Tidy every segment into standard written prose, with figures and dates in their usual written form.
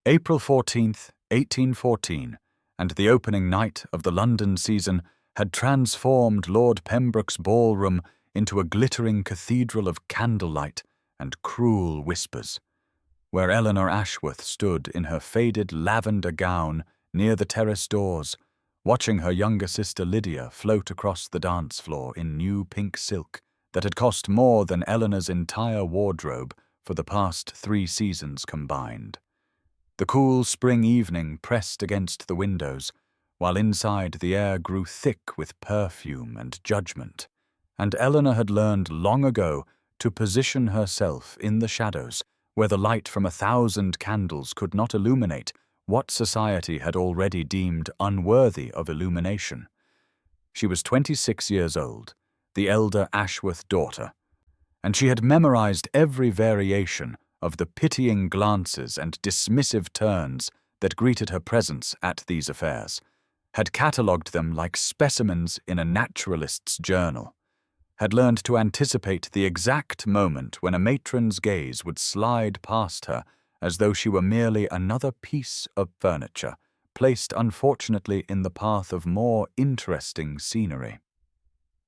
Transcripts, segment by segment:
April 14th, 1814, and the opening night of the London season had transformed Lord Pembroke's ballroom into a glittering cathedral of candlelight and cruel whispers, where Eleanor Ashworth stood in her faded lavender gown near the terrace doors, watching her younger sister Lydia float across the dance floor in new pink silk that had cost more than Eleanor's entire wardrobe for the past 3 seasons combined. The cool spring evening pressed against the windows, while inside the air grew thick with perfume and judgment, and Eleanor had learned long ago to position herself in the shadows where the light from 1,000 candles could not illuminate what society had already deemed unworthy of illumination. She was 26 years old, the elder Ashworth daughter, and she had memorized every variation of the pitying glances and dismissive turns that greeted her presence at these affairs, had catalogued them like specimens in a naturalist's journal, had learned to anticipate the exact moment when a matron's gaze would slide past her as though she were merely another piece of furniture, placed unfortunately in the path of more interesting scenery.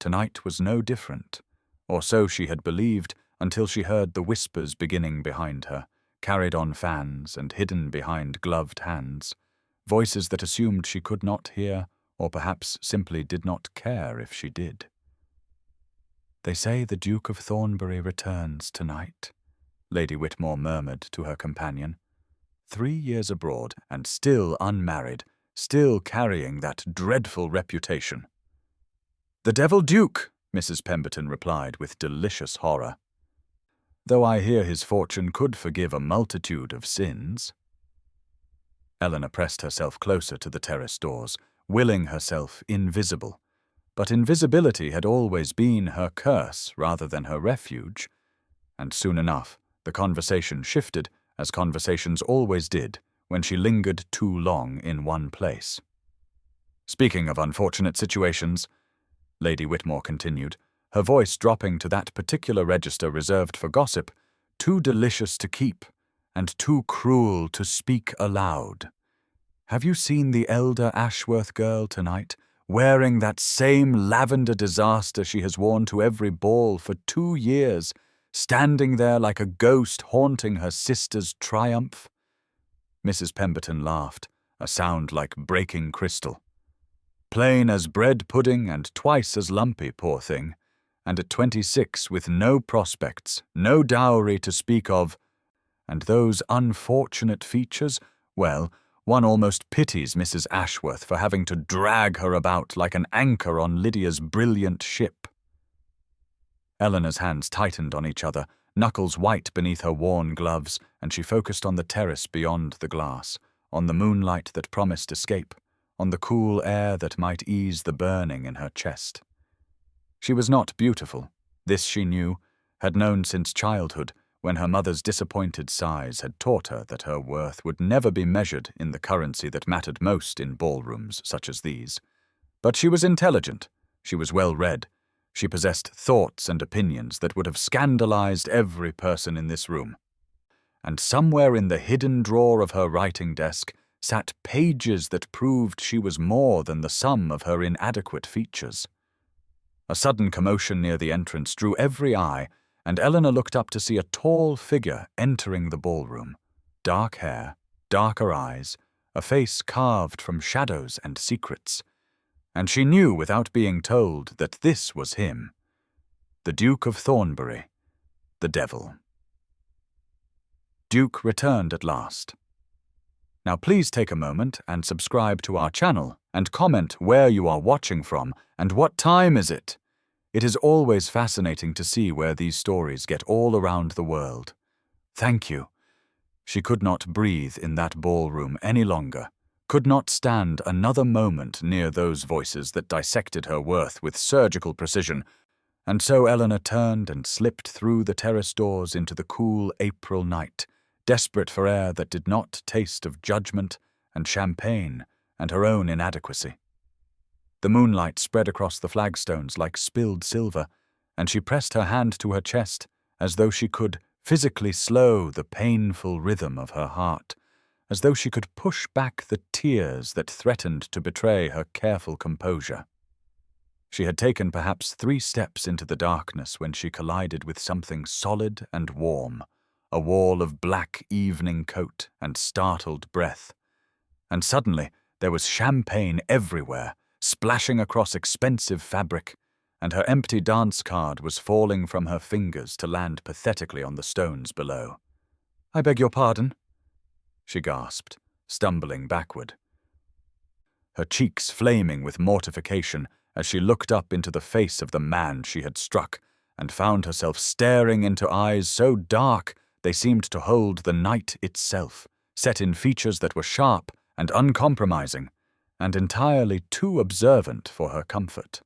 Tonight was no different, or so she had believed until she heard the whispers beginning behind her, carried on fans and hidden behind gloved hands, voices that assumed she could not hear, or perhaps simply did not care if she did. "They say the Duke of Thornbury returns tonight," Lady Whitmore murmured to her companion. 3 years abroad, and still unmarried, still carrying that dreadful reputation. "The devil Duke," Mrs. Pemberton replied with delicious horror. "Though I hear his fortune could forgive a multitude of sins." Eleanor pressed herself closer to the terrace doors, willing herself invisible. But invisibility had always been her curse rather than her refuge, and soon enough the conversation shifted, as conversations always did when she lingered too long in one place. "Speaking of unfortunate situations," Lady Whitmore continued, her voice dropping to that particular register reserved for gossip, too delicious to keep and too cruel to speak aloud. "Have you seen the elder Ashworth girl tonight, wearing that same lavender disaster she has worn to every ball for 2 years, standing there like a ghost haunting her sister's triumph?" Mrs. Pemberton laughed, a sound like breaking crystal. "Plain as bread pudding and twice as lumpy, poor thing, and at 26 with no prospects, no dowry to speak of, and those unfortunate features, well, one almost pities Mrs. Ashworth for having to drag her about like an anchor on Lydia's brilliant ship." Eleanor's hands tightened on each other, knuckles white beneath her worn gloves, and she focused on the terrace beyond the glass, on the moonlight that promised escape, on the cool air that might ease the burning in her chest. She was not beautiful, this she knew, had known since childhood, when her mother's disappointed sighs had taught her that her worth would never be measured in the currency that mattered most in ballrooms such as these. But she was intelligent, she was well-read, she possessed thoughts and opinions that would have scandalized every person in this room. And somewhere in the hidden drawer of her writing desk sat pages that proved she was more than the sum of her inadequate features. A sudden commotion near the entrance drew every eye, and Eleanor looked up to see a tall figure entering the ballroom. Dark hair, darker eyes, a face carved from shadows and secrets. And she knew without being told that this was him, the Duke of Thornbury, the devil. Duke returned at last. Now please take a moment and subscribe to our channel and comment where you are watching from and what time is it. It is always fascinating to see where these stories get all around the world. Thank you. She could not breathe in that ballroom any longer, could not stand another moment near those voices that dissected her worth with surgical precision, and so Eleanor turned and slipped through the terrace doors into the cool April night, desperate for air that did not taste of judgment and champagne and her own inadequacy. The moonlight spread across the flagstones like spilled silver, and she pressed her hand to her chest as though she could physically slow the painful rhythm of her heart, as though she could push back the tears that threatened to betray her careful composure. She had taken perhaps 3 steps into the darkness when she collided with something solid and warm, a wall of black evening coat and startled breath. And suddenly there was champagne everywhere, splashing across expensive fabric, and her empty dance card was falling from her fingers to land pathetically on the stones below. "I beg your pardon," she gasped, stumbling backward. Her cheeks flaming with mortification as she looked up into the face of the man she had struck, and found herself staring into eyes so dark they seemed to hold the night itself, set in features that were sharp and uncompromising, and entirely too observant for her comfort.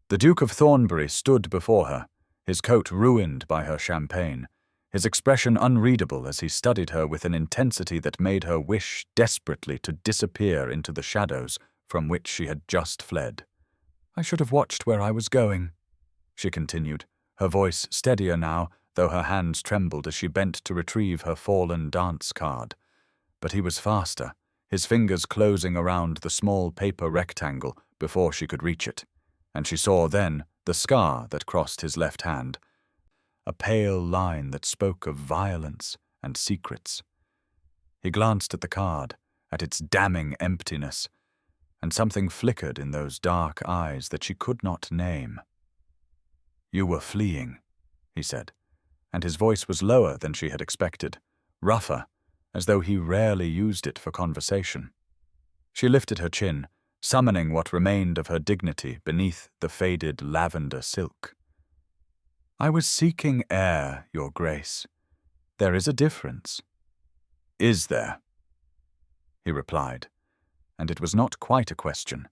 The Duke of Thornbury stood before her, his coat ruined by her champagne, his expression unreadable as he studied her with an intensity that made her wish desperately to disappear into the shadows from which she had just fled. "I should have watched where I was going," she continued, her voice steadier now, though her hands trembled as she bent to retrieve her fallen dance card. But he was faster, his fingers closing around the small paper rectangle before she could reach it, and she saw then the scar that crossed his left hand, a pale line that spoke of violence and secrets. He glanced at the card, at its damning emptiness, and something flickered in those dark eyes that she could not name. "You were fleeing," he said, and his voice was lower than she had expected, rougher, as though he rarely used it for conversation. She lifted her chin, summoning what remained of her dignity beneath the faded lavender silk. "I was seeking air, Your Grace. There is a difference." "Is there?" he replied, and it was not quite a question,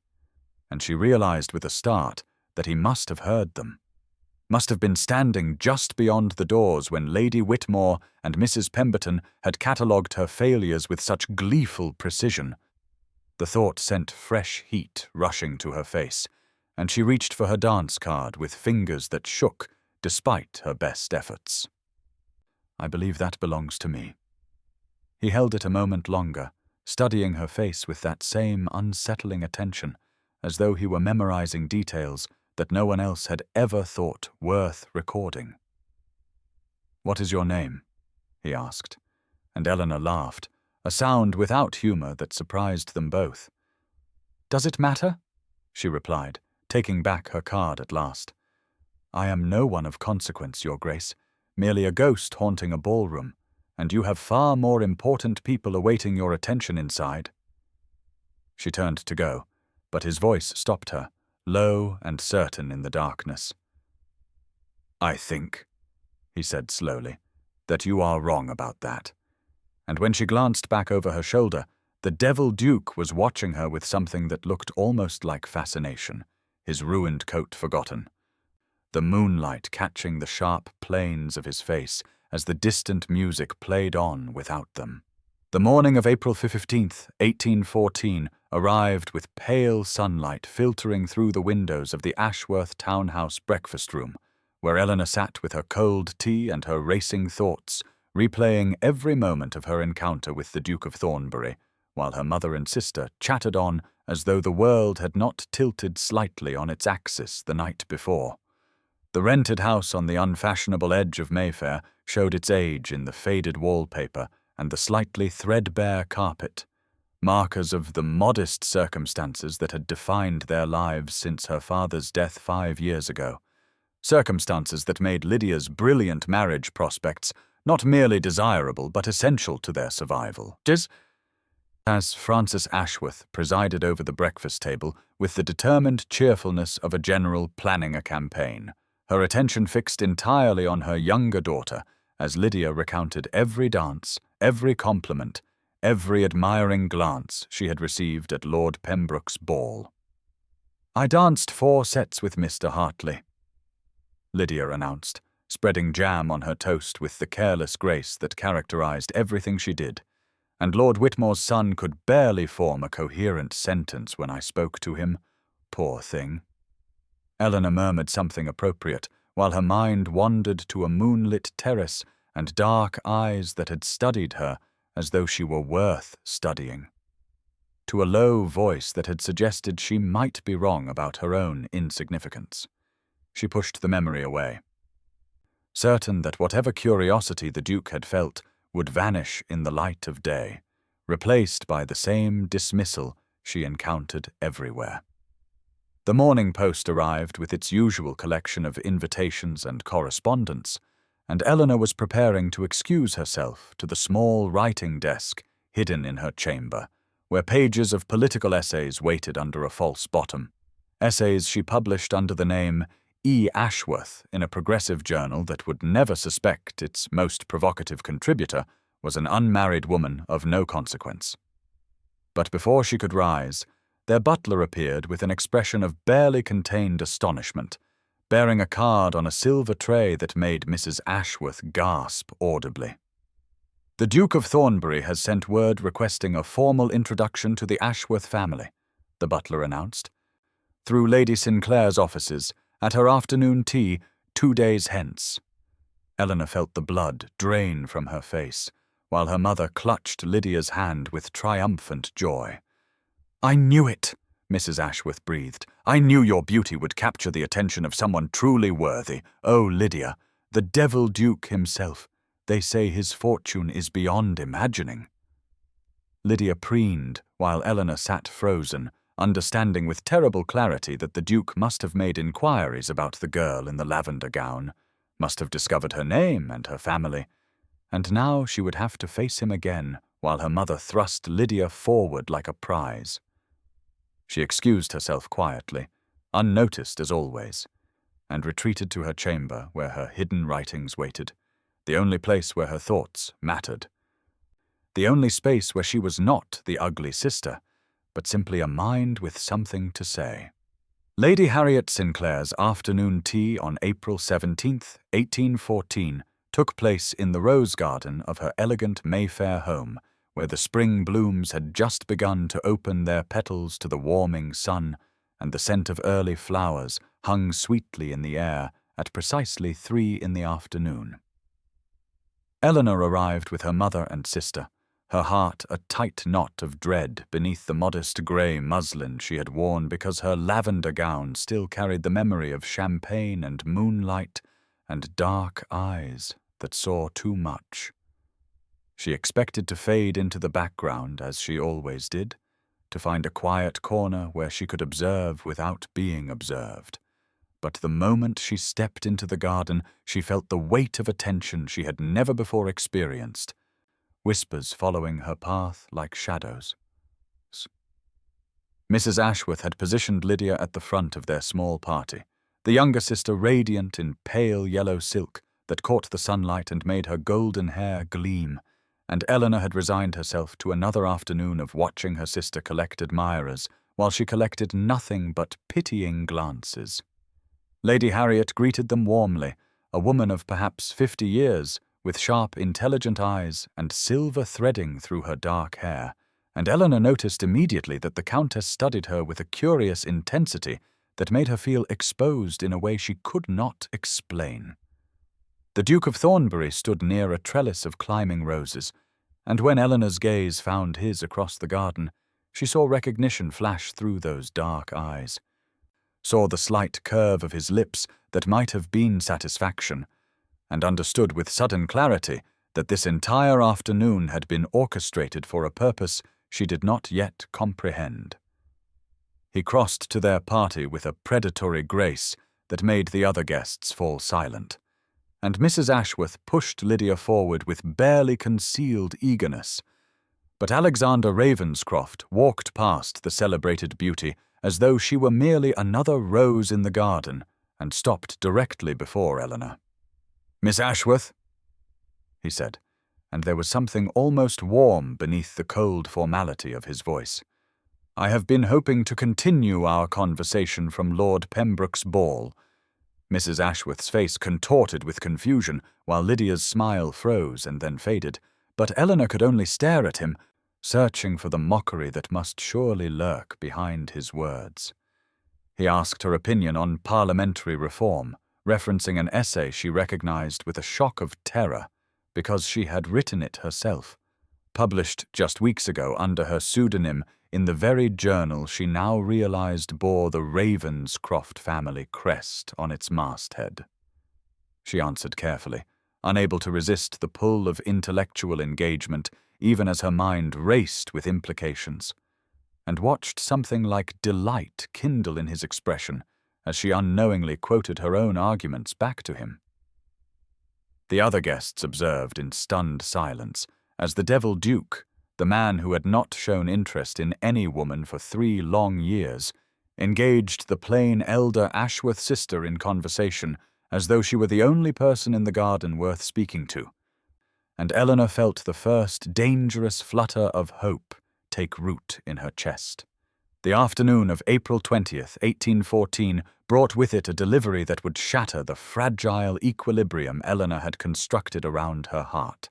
and she realized with a start that he must have heard them, must have been standing just beyond the doors when Lady Whitmore and Mrs. Pemberton had catalogued her failures with such gleeful precision. The thought sent fresh heat rushing to her face, and she reached for her dance card with fingers that shook despite her best efforts. "I believe that belongs to me." He held it a moment longer, studying her face with that same unsettling attention, as though he were memorizing details that no one else had ever thought worth recording. "What is your name?" he asked, and Eleanor laughed, a sound without humor that surprised them both. "Does it matter?" she replied, taking back her card at last. "I am no one of consequence, Your Grace, merely a ghost haunting a ballroom, and you have far more important people awaiting your attention inside." She turned to go, but his voice stopped her, low and certain in the darkness. "I think," he said slowly, "that you are wrong about that." And when she glanced back over her shoulder, the Devil Duke was watching her with something that looked almost like fascination, his ruined coat forgotten, the moonlight catching the sharp planes of his face as the distant music played on without them. The morning of April 15th, 1814, arrived with pale sunlight filtering through the windows of the Ashworth townhouse breakfast room, where Eleanor sat with her cold tea and her racing thoughts, replaying every moment of her encounter with the Duke of Thornbury, while her mother and sister chattered on as though the world had not tilted slightly on its axis the night before. The rented house on the unfashionable edge of Mayfair showed its age in the faded wallpaper and the slightly threadbare carpet, markers of the modest circumstances that had defined their lives since her father's death 5 years ago, circumstances that made Lydia's brilliant marriage prospects not merely desirable but essential to their survival. As Frances Ashworth presided over the breakfast table with the determined cheerfulness of a general planning a campaign, her attention fixed entirely on her younger daughter as Lydia recounted every dance, every compliment, every admiring glance she had received at Lord Pembroke's ball. "I danced 4 sets with Mr. Hartley," Lydia announced, spreading jam on her toast with the careless grace that characterized everything she did, and Lord Whitmore's son could barely form a coherent sentence when I spoke to him. Poor thing. Eleanor murmured something appropriate, while her mind wandered to a moonlit terrace and dark eyes that had studied her as though she were worth studying, to a low voice that had suggested she might be wrong about her own insignificance. She pushed the memory away, certain that whatever curiosity the Duke had felt would vanish in the light of day, replaced by the same dismissal she encountered everywhere. The Morning Post arrived with its usual collection of invitations and correspondence, and Eleanor was preparing to excuse herself to the small writing desk hidden in her chamber, where pages of political essays waited under a false bottom, essays she published under the name E. Ashworth in a progressive journal that would never suspect its most provocative contributor was an unmarried woman of no consequence. But before she could rise, their butler appeared with an expression of barely contained astonishment, bearing a card on a silver tray that made Mrs. Ashworth gasp audibly. "The Duke of Thornbury has sent word requesting a formal introduction to the Ashworth family," the butler announced, "through Lady Sinclair's offices at her afternoon tea 2 days hence." Eleanor felt the blood drain from her face, while her mother clutched Lydia's hand with triumphant joy. "I knew it," Mrs. Ashworth breathed. "I knew your beauty would capture the attention of someone truly worthy. Oh, Lydia, the devil Duke himself. They say his fortune is beyond imagining." Lydia preened, while Eleanor sat frozen, understanding with terrible clarity that the Duke must have made inquiries about the girl in the lavender gown, must have discovered her name and her family, and now she would have to face him again while her mother thrust Lydia forward like a prize. She excused herself quietly, unnoticed as always, and retreated to her chamber where her hidden writings waited, the only place where her thoughts mattered, the only space where she was not the ugly sister, but simply a mind with something to say. Lady Harriet Sinclair's afternoon tea on April 17th, 1814, took place in the rose garden of her elegant Mayfair home, where the spring blooms had just begun to open their petals to the warming sun, and the scent of early flowers hung sweetly in the air at precisely 3 in the afternoon. Eleanor arrived with her mother and sister, her heart a tight knot of dread beneath the modest grey muslin she had worn because her lavender gown still carried the memory of champagne and moonlight and dark eyes that saw too much. She expected to fade into the background as she always did, to find a quiet corner where she could observe without being observed. But the moment she stepped into the garden, she felt the weight of attention she had never before experienced, whispers following her path like shadows. Mrs. Ashworth had positioned Lydia at the front of their small party, the younger sister radiant in pale yellow silk that caught the sunlight and made her golden hair gleam, and Eleanor had resigned herself to another afternoon of watching her sister collect admirers, while she collected nothing but pitying glances. Lady Harriet greeted them warmly, a woman of perhaps 50 years, with sharp, intelligent eyes and silver threading through her dark hair, and Eleanor noticed immediately that the Countess studied her with a curious intensity that made her feel exposed in a way she could not explain. The Duke of Thornbury stood near a trellis of climbing roses, and when Eleanor's gaze found his across the garden, she saw recognition flash through those dark eyes, saw the slight curve of his lips that might have been satisfaction, and understood with sudden clarity that this entire afternoon had been orchestrated for a purpose she did not yet comprehend. He crossed to their party with a predatory grace that made the other guests fall silent, and Mrs. Ashworth pushed Lydia forward with barely concealed eagerness. But Alexander Ravenscroft walked past the celebrated beauty as though she were merely another rose in the garden, and stopped directly before Eleanor. "Miss Ashworth," he said, and there was something almost warm beneath the cold formality of his voice. "I have been hoping to continue our conversation from Lord Pembroke's ball." Mrs. Ashworth's face contorted with confusion, while Lydia's smile froze and then faded, but Eleanor could only stare at him, searching for the mockery that must surely lurk behind his words. He asked her opinion on parliamentary reform, referencing an essay she recognized with a shock of terror, because she had written it herself, published just weeks ago under her pseudonym in the very journal she now realized bore the Ravenscroft family crest on its masthead. She answered carefully, unable to resist the pull of intellectual engagement, even as her mind raced with implications, and watched something like delight kindle in his expression as she unknowingly quoted her own arguments back to him. The other guests observed in stunned silence as the Devil Duke, the man who had not shown interest in any woman for 3 long years, engaged the plain elder Ashworth sister in conversation as though she were the only person in the garden worth speaking to, and Eleanor felt the first dangerous flutter of hope take root in her chest. The afternoon of April 20th, 1814, brought with it a delivery that would shatter the fragile equilibrium Eleanor had constructed around her heart,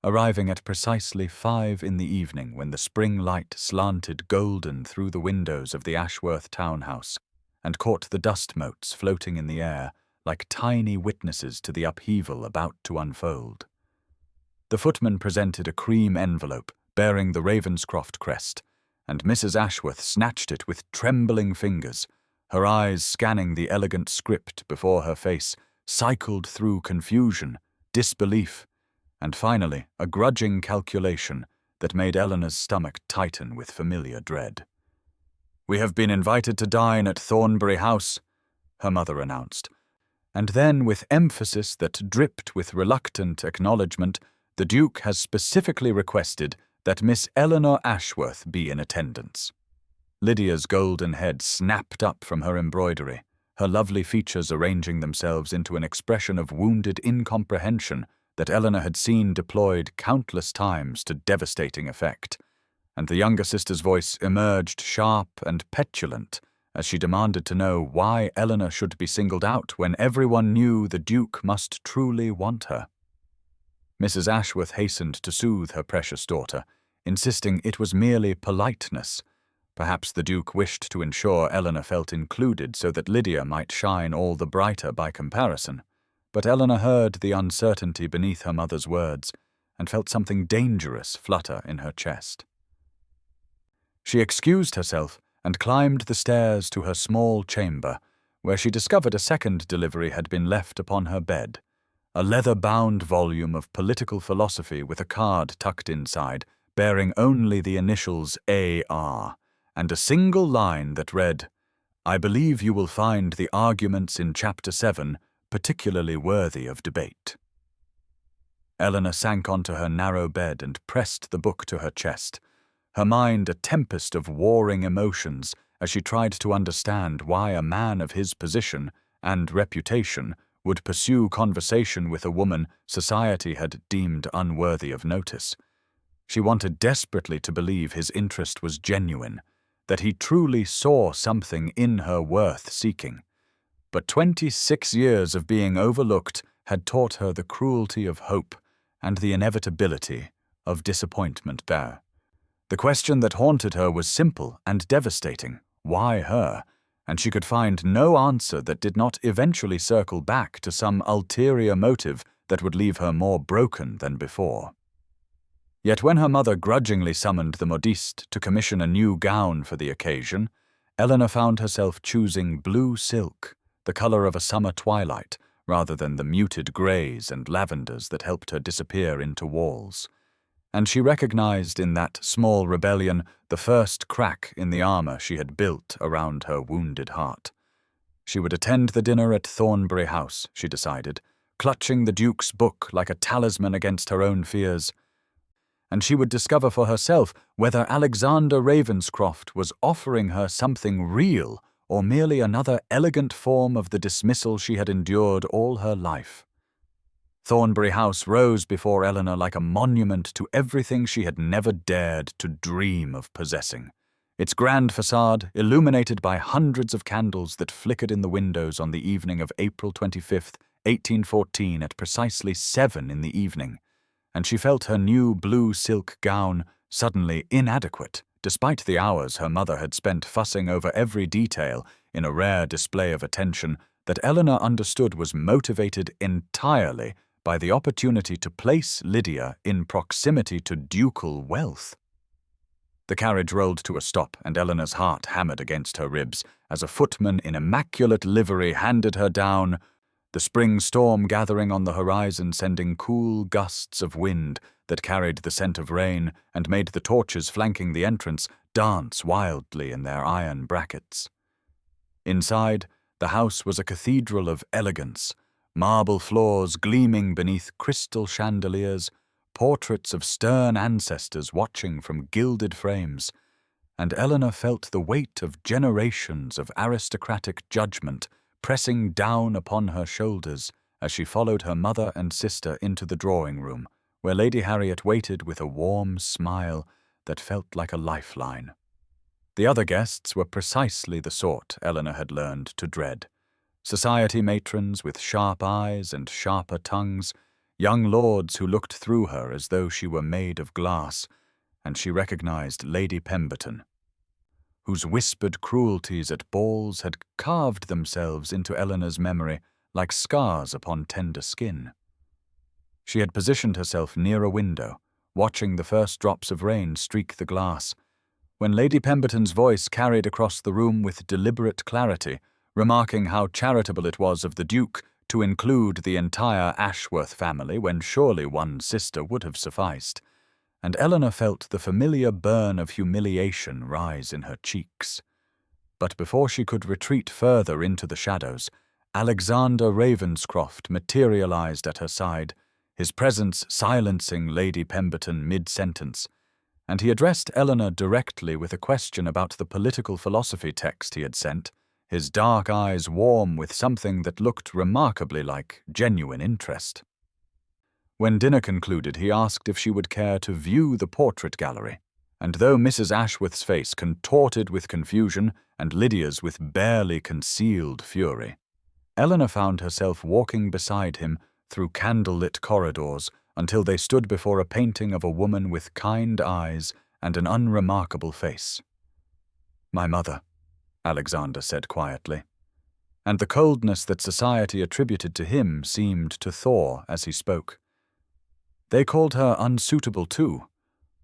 arriving at precisely 5 in the evening when the spring light slanted golden through the windows of the Ashworth townhouse and caught the dust motes floating in the air like tiny witnesses to the upheaval about to unfold. The footman presented a cream envelope bearing the Ravenscroft crest, and Mrs. Ashworth snatched it with trembling fingers, her eyes scanning the elegant script before her face, cycled through confusion, disbelief, and finally a grudging calculation that made Eleanor's stomach tighten with familiar dread. "We have been invited to dine at Thornbury House," her mother announced, and then, with emphasis that dripped with reluctant acknowledgement, the Duke has specifically requested that Miss Eleanor Ashworth be in attendance. Lydia's golden head snapped up from her embroidery, her lovely features arranging themselves into an expression of wounded incomprehension that Eleanor had seen deployed countless times to devastating effect, and the younger sister's voice emerged sharp and petulant as she demanded to know why Eleanor should be singled out when everyone knew the Duke must truly want her. Mrs. Ashworth hastened to soothe her precious daughter, insisting it was merely politeness. Perhaps the Duke wished to ensure Eleanor felt included so that Lydia might shine all the brighter by comparison. But Eleanor heard the uncertainty beneath her mother's words and felt something dangerous flutter in her chest. She excused herself and climbed the stairs to her small chamber, where she discovered a second delivery had been left upon her bed, a leather-bound volume of political philosophy with a card tucked inside, bearing only the initials A.R., and a single line that read, "I believe you will find the arguments in Chapter 7 particularly worthy of debate." Eleanor sank onto her narrow bed and pressed the book to her chest, her mind a tempest of warring emotions as she tried to understand why a man of his position and reputation would pursue conversation with a woman society had deemed unworthy of notice. She wanted desperately to believe his interest was genuine, that he truly saw something in her worth seeking. But 26 years of being overlooked had taught her the cruelty of hope and the inevitability of disappointment there. The question that haunted her was simple and devastating. Why her? And she could find no answer that did not eventually circle back to some ulterior motive that would leave her more broken than before. Yet when her mother grudgingly summoned the modiste to commission a new gown for the occasion, Eleanor found herself choosing blue silk, the color of a summer twilight, rather than the muted grays and lavenders that helped her disappear into walls. And she recognized in that small rebellion the first crack in the armor she had built around her wounded heart. She would attend the dinner at Thornbury House, she decided, clutching the Duke's book like a talisman against her own fears. And she would discover for herself whether Alexander Ravenscroft was offering her something real or merely another elegant form of the dismissal she had endured all her life. Thornbury House rose before Eleanor like a monument to everything she had never dared to dream of possessing. Its grand facade, illuminated by hundreds of candles that flickered in the windows on the evening of April 25th, 1814 at precisely 7 in the evening, and she felt her new blue silk gown suddenly inadequate, despite the hours her mother had spent fussing over every detail in a rare display of attention that Eleanor understood was motivated entirely by the opportunity to place Lydia in proximity to ducal wealth. The carriage rolled to a stop, and Eleanor's heart hammered against her ribs as a footman in immaculate livery handed her down, the spring storm gathering on the horizon, sending cool gusts of wind that carried the scent of rain and made the torches flanking the entrance dance wildly in their iron brackets. Inside, the house was a cathedral of elegance, marble floors gleaming beneath crystal chandeliers, portraits of stern ancestors watching from gilded frames, and Eleanor felt the weight of generations of aristocratic judgment pressing down upon her shoulders as she followed her mother and sister into the drawing-room, where Lady Harriet waited with a warm smile that felt like a lifeline. The other guests were precisely the sort Eleanor had learned to dread. Society matrons with sharp eyes and sharper tongues, young lords who looked through her as though she were made of glass, and she recognized Lady Pemberton, whose whispered cruelties at balls had carved themselves into Eleanor's memory like scars upon tender skin. She had positioned herself near a window, watching the first drops of rain streak the glass, when Lady Pemberton's voice carried across the room with deliberate clarity, remarking how charitable it was of the Duke to include the entire Ashworth family when surely one sister would have sufficed, and Eleanor felt the familiar burn of humiliation rise in her cheeks. But before she could retreat further into the shadows, Alexander Ravenscroft materialized at her side, his presence silencing Lady Pemberton mid-sentence, and he addressed Eleanor directly with a question about the political philosophy text he had sent, his dark eyes warm with something that looked remarkably like genuine interest. When dinner concluded, he asked if she would care to view the portrait gallery, and though Mrs. Ashworth's face contorted with confusion and Lydia's with barely concealed fury, Eleanor found herself walking beside him through candle-lit corridors until they stood before a painting of a woman with kind eyes and an unremarkable face. "My mother," Alexander said quietly, and the coldness that society attributed to him seemed to thaw as he spoke. They called her unsuitable too,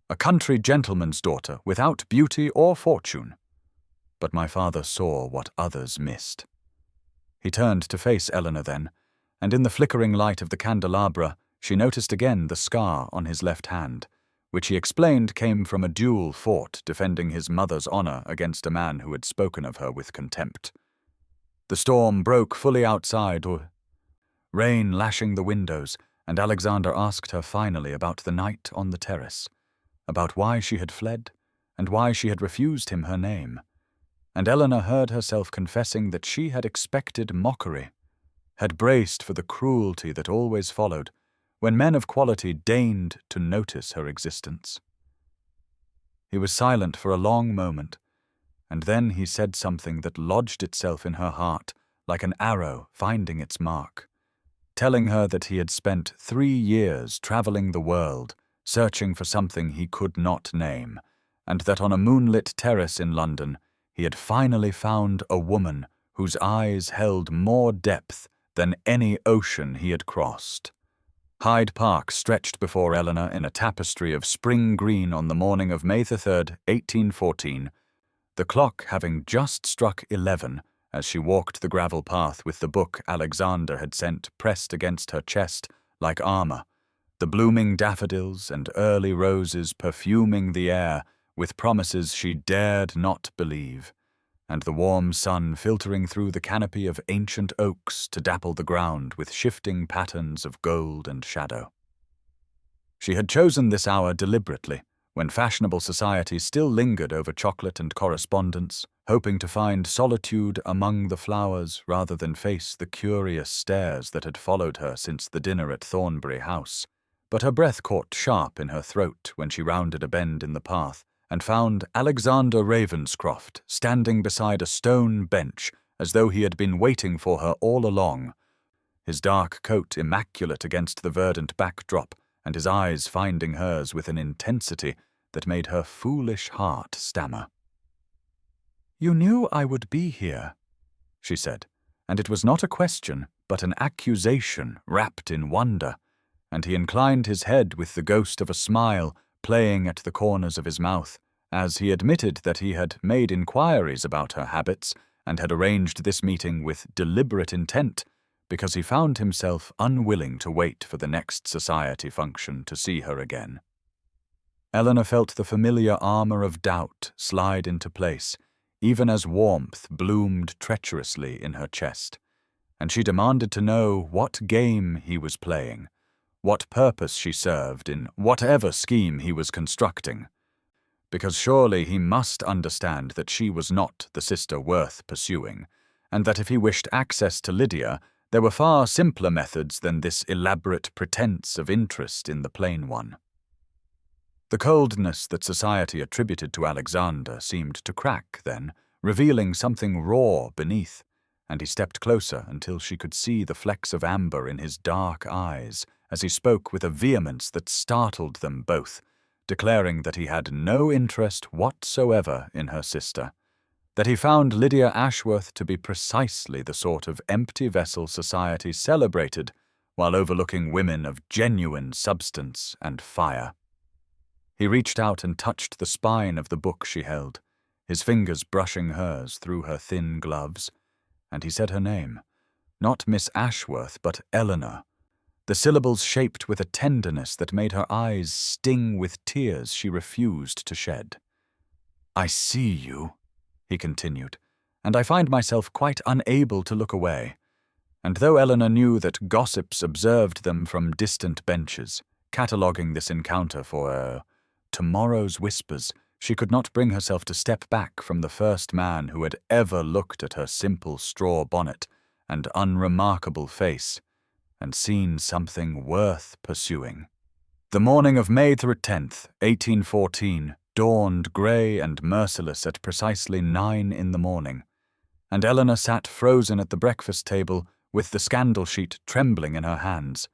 a country gentleman's daughter without beauty or fortune. But my father saw what others missed. He turned to face Eleanor then, and in the flickering light of the candelabra, she noticed again the scar on his left hand, which he explained came from a duel fought defending his mother's honor against a man who had spoken of her with contempt. The storm broke fully outside, rain lashing the windows, and Alexander asked her finally about the night on the terrace, about why she had fled, and why she had refused him her name. And Eleanor heard herself confessing that she had expected mockery, had braced for the cruelty that always followed when men of quality deigned to notice her existence. He was silent for a long moment, and then he said something that lodged itself in her heart like an arrow finding its mark, telling her that he had spent 3 years traveling the world, searching for something he could not name, and that on a moonlit terrace in London he had finally found a woman whose eyes held more depth than any ocean he had crossed. Hyde Park stretched before Eleanor in a tapestry of spring green on the morning of May 3rd, 1814, the clock having just struck 11 as she walked the gravel path with the book Alexander had sent pressed against her chest like armor, the blooming daffodils and early roses perfuming the air with promises she dared not believe, and the warm sun filtering through the canopy of ancient oaks to dapple the ground with shifting patterns of gold and shadow. She had chosen this hour deliberately, when fashionable society still lingered over chocolate and correspondence, hoping to find solitude among the flowers rather than face the curious stares that had followed her since the dinner at Thornbury House. But her breath caught sharp in her throat when she rounded a bend in the path and found Alexander Ravenscroft standing beside a stone bench as though he had been waiting for her all along, his dark coat immaculate against the verdant backdrop and his eyes finding hers with an intensity that made her foolish heart stammer. "You knew I would be here," she said, and it was not a question, but an accusation wrapped in wonder, and he inclined his head with the ghost of a smile playing at the corners of his mouth, as he admitted that he had made inquiries about her habits and had arranged this meeting with deliberate intent, because he found himself unwilling to wait for the next society function to see her again. Eleanor felt the familiar armor of doubt slide into place, even as warmth bloomed treacherously in her chest, and she demanded to know what game he was playing, what purpose she served in whatever scheme he was constructing, because surely he must understand that she was not the sister worth pursuing, and that if he wished access to Lydia, there were far simpler methods than this elaborate pretense of interest in the plain one. The coldness that society attributed to Alexander seemed to crack then, revealing something raw beneath, and he stepped closer until she could see the flecks of amber in his dark eyes as he spoke with a vehemence that startled them both, declaring that he had no interest whatsoever in her sister, that he found Lydia Ashworth to be precisely the sort of empty vessel society celebrated while overlooking women of genuine substance and fire. He reached out and touched the spine of the book she held, his fingers brushing hers through her thin gloves, and he said her name, not Miss Ashworth, but Eleanor, the syllables shaped with a tenderness that made her eyes sting with tears she refused to shed. "I see you," he continued, "and I find myself quite unable to look away." And though Eleanor knew that gossips observed them from distant benches, cataloguing this encounter for tomorrow's whispers, she could not bring herself to step back from the first man who had ever looked at her simple straw bonnet and unremarkable face and seen something worth pursuing. The morning of May 10th, 1814, dawned grey and merciless at precisely 9 in the morning, and Eleanor sat frozen at the breakfast table with the scandal sheet trembling in her hands,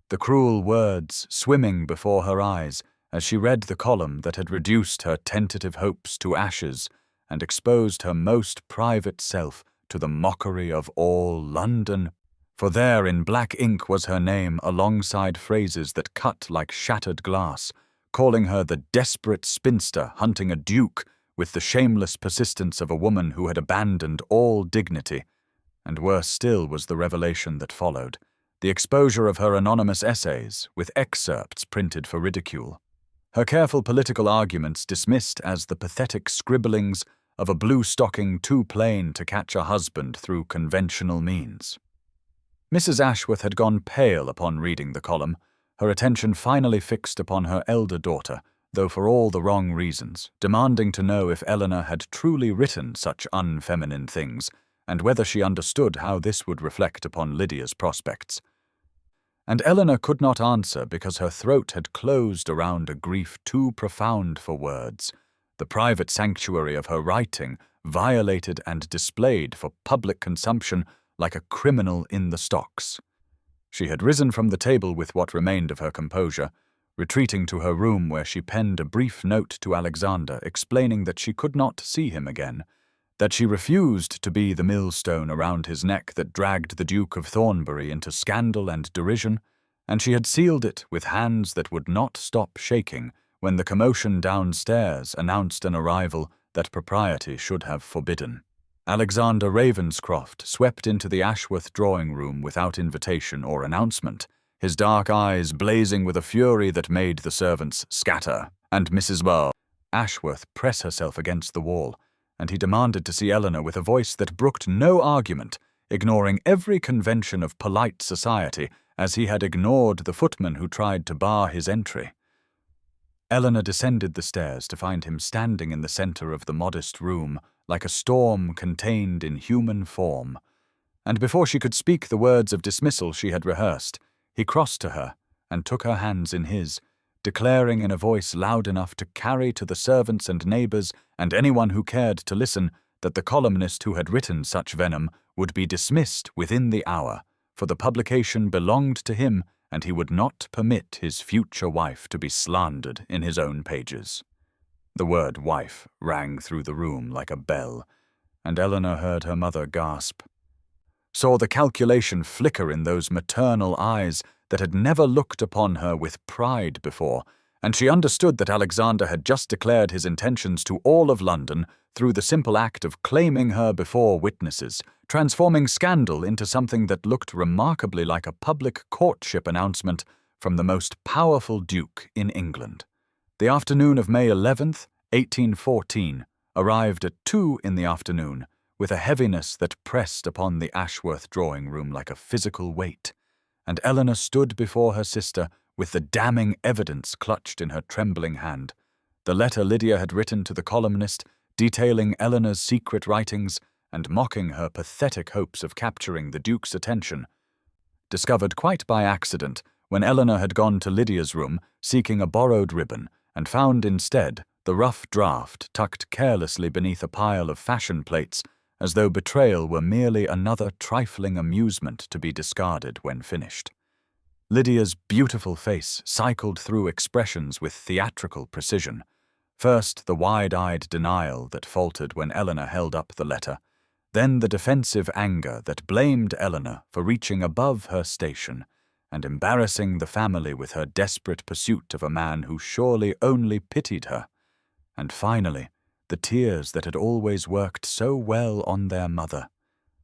the cruel words swimming before her eyes as she read the column that had reduced her tentative hopes to ashes and exposed her most private self to the mockery of all London, for there in black ink was her name alongside phrases that cut like shattered glass, calling her the desperate spinster hunting a duke with the shameless persistence of a woman who had abandoned all dignity. And worse still was the revelation that followed, the exposure of her anonymous essays, with excerpts printed for ridicule. Her careful political arguments dismissed as the pathetic scribblings of a blue-stocking too plain to catch a husband through conventional means. Mrs. Ashworth had gone pale upon reading the column, her attention finally fixed upon her elder daughter, though for all the wrong reasons, demanding to know if Eleanor had truly written such unfeminine things, and whether she understood how this would reflect upon Lydia's prospects. And Eleanor could not answer because her throat had closed around a grief too profound for words, the private sanctuary of her writing violated and displayed for public consumption like a criminal in the stocks. She had risen from the table with what remained of her composure, retreating to her room where she penned a brief note to Alexander explaining that she could not see him again, that she refused to be the millstone around his neck that dragged the Duke of Thornbury into scandal and derision, and she had sealed it with hands that would not stop shaking when the commotion downstairs announced an arrival that propriety should have forbidden. Alexander Ravenscroft swept into the Ashworth drawing-room without invitation or announcement, his dark eyes blazing with a fury that made the servants scatter, and Mrs. Ashworth press herself against the wall, and he demanded to see Eleanor with a voice that brooked no argument, ignoring every convention of polite society as he had ignored the footman who tried to bar his entry. Eleanor descended the stairs to find him standing in the center of the modest room, like a storm contained in human form, and before she could speak the words of dismissal she had rehearsed, he crossed to her and took her hands in his, declaring in a voice loud enough to carry to the servants and neighbors and anyone who cared to listen that the columnist who had written such venom would be dismissed within the hour, for the publication belonged to him and he would not permit his future wife to be slandered in his own pages. The word wife rang through the room like a bell, and Eleanor heard her mother gasp, saw the calculation flicker in those maternal eyes that had never looked upon her with pride before, and she understood that Alexander had just declared his intentions to all of London through the simple act of claiming her before witnesses, transforming scandal into something that looked remarkably like a public courtship announcement from the most powerful duke in England. The afternoon of May 11th, 1814, arrived at 2 in the afternoon, with a heaviness that pressed upon the Ashworth drawing-room like a physical weight, and Eleanor stood before her sister with the damning evidence clutched in her trembling hand, the letter Lydia had written to the columnist, detailing Eleanor's secret writings and mocking her pathetic hopes of capturing the Duke's attention. Discovered quite by accident when Eleanor had gone to Lydia's room seeking a borrowed ribbon and found instead the rough draft tucked carelessly beneath a pile of fashion plates, as though betrayal were merely another trifling amusement to be discarded when finished. Lydia's beautiful face cycled through expressions with theatrical precision. First, the wide-eyed denial that faltered when Eleanor held up the letter, then the defensive anger that blamed Eleanor for reaching above her station and embarrassing the family with her desperate pursuit of a man who surely only pitied her, and finally, the tears that had always worked so well on their mother,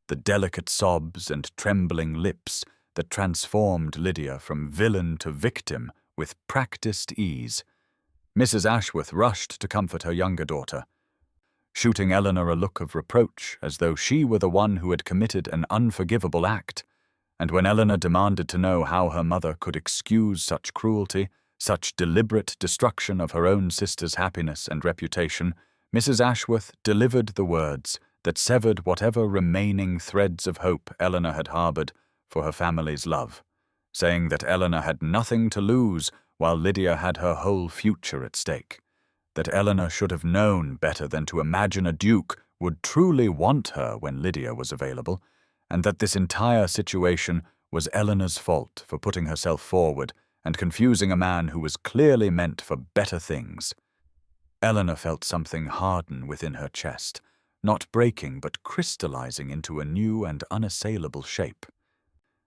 the delicate sobs and trembling lips that transformed Lydia from villain to victim with practiced ease. Mrs. Ashworth rushed to comfort her younger daughter, shooting Eleanor a look of reproach as though she were the one who had committed an unforgivable act, and when Eleanor demanded to know how her mother could excuse such cruelty, such deliberate destruction of her own sister's happiness and reputation, Mrs. Ashworth delivered the words that severed whatever remaining threads of hope Eleanor had harbored for her family's love, saying that Eleanor had nothing to lose while Lydia had her whole future at stake, that Eleanor should have known better than to imagine a duke would truly want her when Lydia was available, and that this entire situation was Eleanor's fault for putting herself forward and confusing a man who was clearly meant for better things. Eleanor felt something harden within her chest, not breaking but crystallizing into a new and unassailable shape.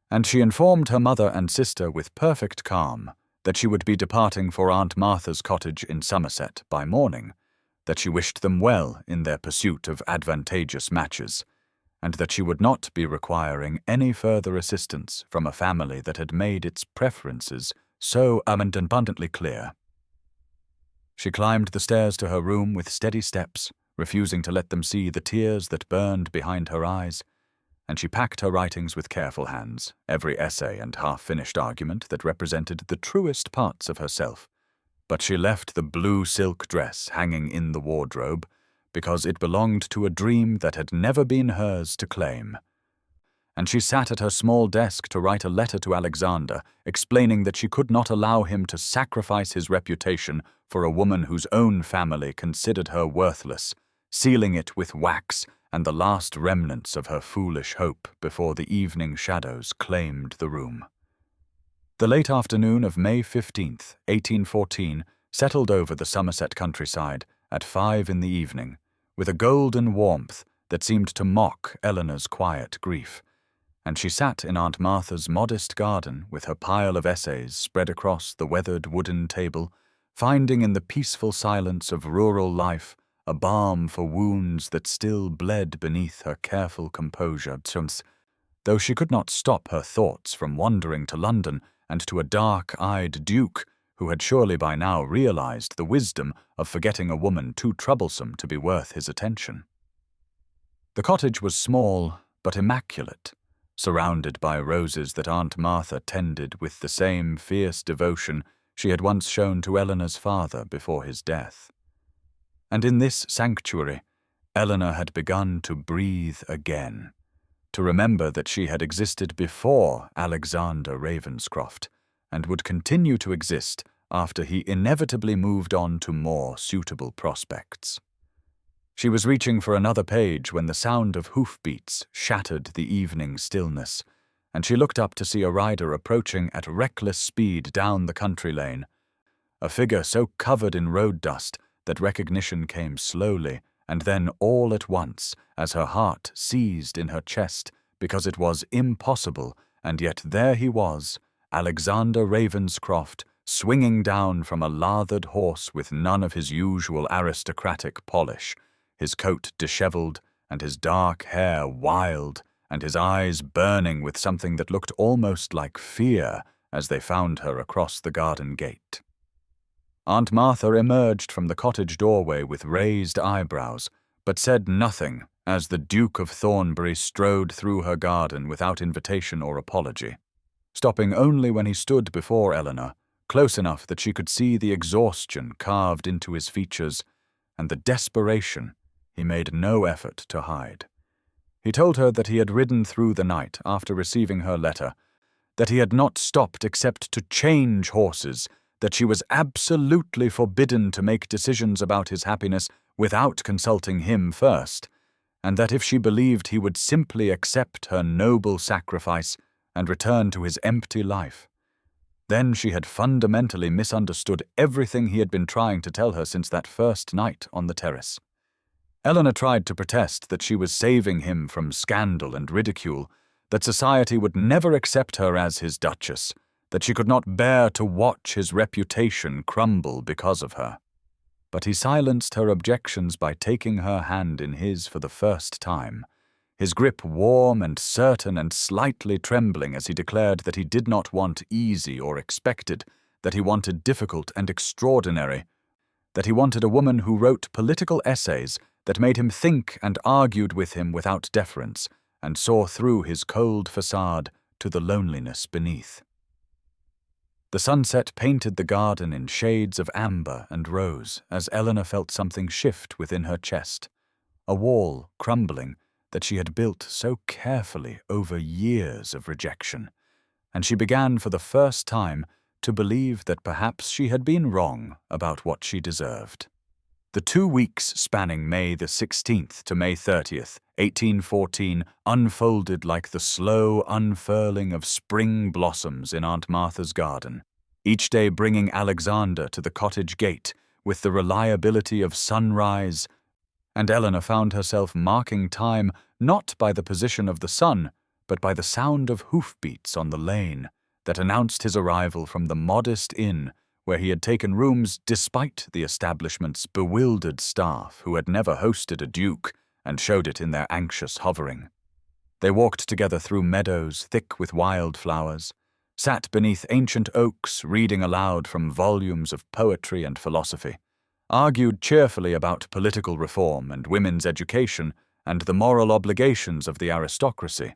And she informed her mother and sister with perfect calm that she would be departing for Aunt Martha's cottage in Somerset by morning, that she wished them well in their pursuit of advantageous matches, and that she would not be requiring any further assistance from a family that had made its preferences so abundantly clear. She climbed the stairs to her room with steady steps, refusing to let them see the tears that burned behind her eyes, and she packed her writings with careful hands, every essay and half-finished argument that represented the truest parts of herself. But she left the blue silk dress hanging in the wardrobe because it belonged to a dream that had never been hers to claim. And she sat at her small desk to write a letter to Alexander, explaining that she could not allow him to sacrifice his reputation for a woman whose own family considered her worthless, sealing it with wax and the last remnants of her foolish hope before the evening shadows claimed the room. The late afternoon of May 15th, 1814, settled over the Somerset countryside at 5 in the evening, with a golden warmth that seemed to mock Eleanor's quiet grief, and she sat in Aunt Martha's modest garden with her pile of essays spread across the weathered wooden table, finding in the peaceful silence of rural life a balm for wounds that still bled beneath her careful composure, though she could not stop her thoughts from wandering to London and to a dark-eyed duke who had surely by now realized the wisdom of forgetting a woman too troublesome to be worth his attention. The cottage was small but immaculate, surrounded by roses that Aunt Martha tended with the same fierce devotion she had once shown to Eleanor's father before his death. And in this sanctuary, Eleanor had begun to breathe again, to remember that she had existed before Alexander Ravenscroft, and would continue to exist after he inevitably moved on to more suitable prospects. She was reaching for another page when the sound of hoofbeats shattered the evening stillness, and she looked up to see a rider approaching at reckless speed down the country lane, a figure so covered in road dust that recognition came slowly and then all at once as her heart seized in her chest because it was impossible, and yet there he was, Alexander Ravenscroft, swinging down from a lathered horse with none of his usual aristocratic polish, his coat dishevelled and his dark hair wild, and his eyes burning with something that looked almost like fear as they found her across the garden gate. Aunt Martha emerged from the cottage doorway with raised eyebrows, but said nothing as the Duke of Thornbury strode through her garden without invitation or apology, stopping only when he stood before Eleanor, close enough that she could see the exhaustion carved into his features and the desperation he made no effort to hide. He told her that he had ridden through the night after receiving her letter, that he had not stopped except to change horses, that she was absolutely forbidden to make decisions about his happiness without consulting him first, and that if she believed he would simply accept her noble sacrifice and return to his empty life, then she had fundamentally misunderstood everything he had been trying to tell her since that first night on the terrace. Eleanor tried to protest that she was saving him from scandal and ridicule, that society would never accept her as his duchess, that she could not bear to watch his reputation crumble because of her. But he silenced her objections by taking her hand in his for the first time, his grip warm and certain and slightly trembling as he declared that he did not want easy or expected, that he wanted difficult and extraordinary, that he wanted a woman who wrote political essays that made him think and argued with him without deference, and saw through his cold facade to the loneliness beneath. The sunset painted the garden in shades of amber and rose as Eleanor felt something shift within her chest, a wall crumbling that she had built so carefully over years of rejection, and she began for the first time to believe that perhaps she had been wrong about what she deserved. The 2 weeks spanning May the 16th to May 30th, 1814, unfolded like the slow unfurling of spring blossoms in Aunt Martha's garden, each day bringing Alexander to the cottage gate with the reliability of sunrise, and Eleanor found herself marking time not by the position of the sun, but by the sound of hoofbeats on the lane that announced his arrival from the modest inn where he had taken rooms despite the establishment's bewildered staff who had never hosted a duke and showed it in their anxious hovering. They walked together through meadows thick with wildflowers, sat beneath ancient oaks reading aloud from volumes of poetry and philosophy, argued cheerfully about political reform and women's education and the moral obligations of the aristocracy,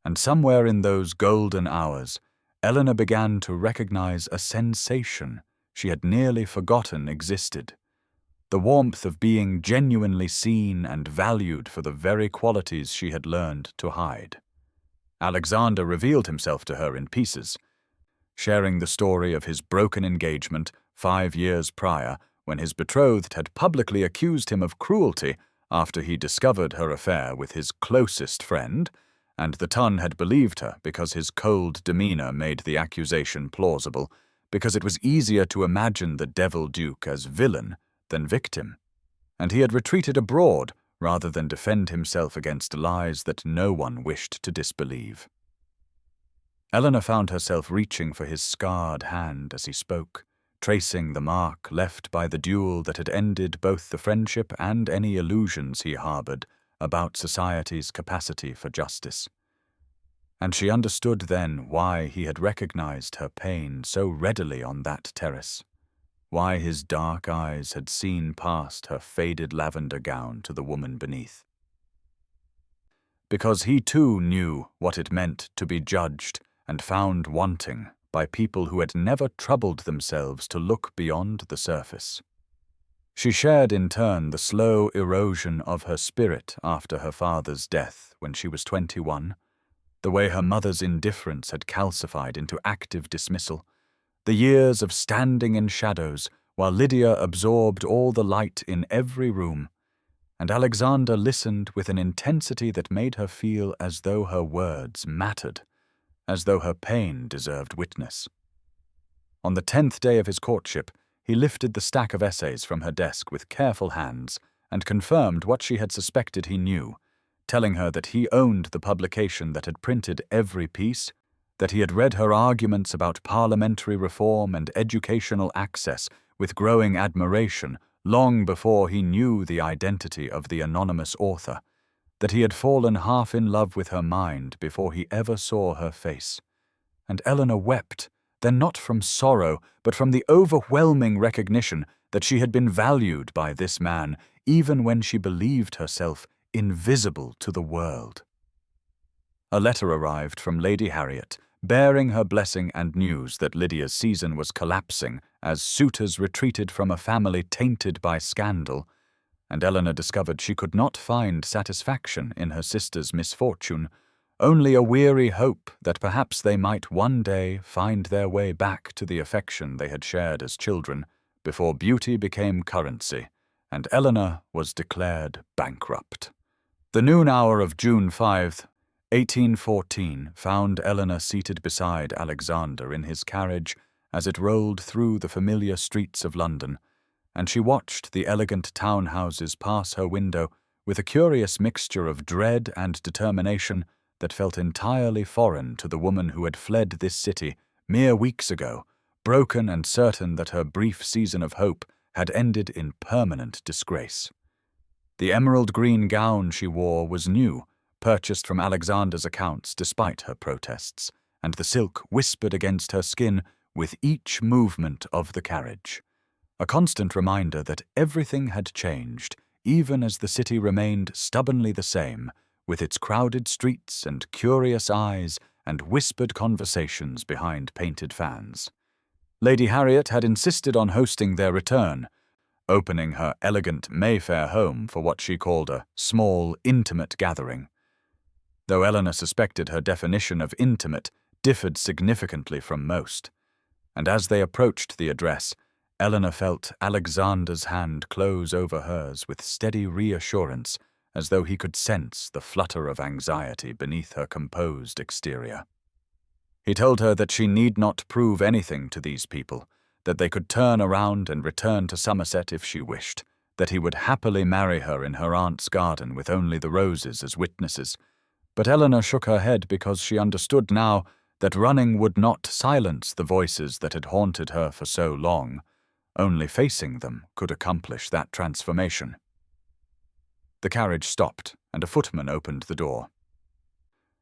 and somewhere in those golden hours, Eleanor began to recognize a sensation she had nearly forgotten existed, the warmth of being genuinely seen and valued for the very qualities she had learned to hide. Alexander revealed himself to her in pieces, sharing the story of his broken engagement 5 years prior when his betrothed had publicly accused him of cruelty after he discovered her affair with his closest friend, and the Tun had believed her because his cold demeanor made the accusation plausible, because it was easier to imagine the Devil Duke as villain than victim, and he had retreated abroad rather than defend himself against lies that no one wished to disbelieve. Eleanor found herself reaching for his scarred hand as he spoke, tracing the mark left by the duel that had ended both the friendship and any illusions he harbored about society's capacity for justice. And she understood then why he had recognized her pain so readily on that terrace, why his dark eyes had seen past her faded lavender gown to the woman beneath. Because he too knew what it meant to be judged and found wanting by people who had never troubled themselves to look beyond the surface. She shared in turn the slow erosion of her spirit after her father's death when she was 21, the way her mother's indifference had calcified into active dismissal, the years of standing in shadows while Lydia absorbed all the light in every room, and Alexander listened with an intensity that made her feel as though her words mattered, as though her pain deserved witness. On the 10th day of his courtship, he lifted the stack of essays from her desk with careful hands and confirmed what she had suspected he knew, telling her that he owned the publication that had printed every piece, that he had read her arguments about parliamentary reform and educational access with growing admiration long before he knew the identity of the anonymous author, that he had fallen half in love with her mind before he ever saw her face. And Eleanor wept, then not from sorrow, but from the overwhelming recognition that she had been valued by this man, even when she believed herself invisible to the world. A letter arrived from Lady Harriet, bearing her blessing and news that Lydia's season was collapsing as suitors retreated from a family tainted by scandal, and Eleanor discovered she could not find satisfaction in her sister's misfortune, only a weary hope that perhaps they might one day find their way back to the affection they had shared as children, before beauty became currency, and Eleanor was declared bankrupt. The noon hour of June 5th, 1814, found Eleanor seated beside Alexander in his carriage as it rolled through the familiar streets of London, and she watched the elegant townhouses pass her window with a curious mixture of dread and determination that felt entirely foreign to the woman who had fled this city mere weeks ago, broken and certain that her brief season of hope had ended in permanent disgrace. The emerald green gown she wore was new, purchased from Alexander's accounts despite her protests, and the silk whispered against her skin with each movement of the carriage. A constant reminder that everything had changed, even as the city remained stubbornly the same, with its crowded streets and curious eyes and whispered conversations behind painted fans. Lady Harriet had insisted on hosting their return, opening her elegant Mayfair home for what she called a small, intimate gathering. Though Eleanor suspected her definition of intimate differed significantly from most, and as they approached the address, Eleanor felt Alexander's hand close over hers with steady reassurance, as though he could sense the flutter of anxiety beneath her composed exterior. He told her that she need not prove anything to these people, that they could turn around and return to Somerset if she wished, that he would happily marry her in her aunt's garden with only the roses as witnesses. But Eleanor shook her head because she understood now that running would not silence the voices that had haunted her for so long. Only facing them could accomplish that transformation. The carriage stopped, and a footman opened the door.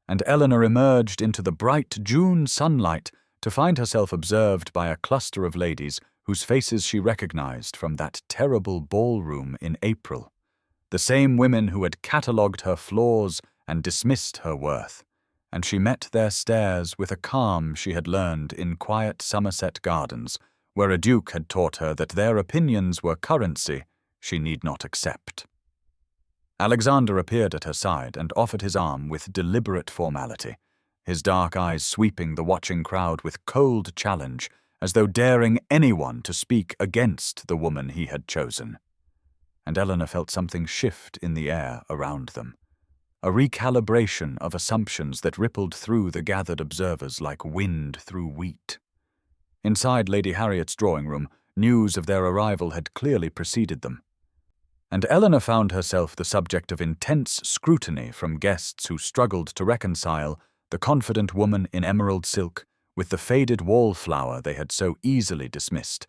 And Eleanor emerged into the bright June sunlight to find herself observed by a cluster of ladies whose faces she recognized from that terrible ballroom in April, the same women who had catalogued her flaws and dismissed her worth, and she met their stares with a calm she had learned in quiet Somerset gardens, where a duke had taught her that their opinions were currency she need not accept. Alexander appeared at her side and offered his arm with deliberate formality, his dark eyes sweeping the watching crowd with cold challenge, as though daring anyone to speak against the woman he had chosen. And Eleanor felt something shift in the air around them, a recalibration of assumptions that rippled through the gathered observers like wind through wheat. Inside Lady Harriet's drawing room, news of their arrival had clearly preceded them, and Eleanor found herself the subject of intense scrutiny from guests who struggled to reconcile the confident woman in emerald silk with the faded wallflower they had so easily dismissed,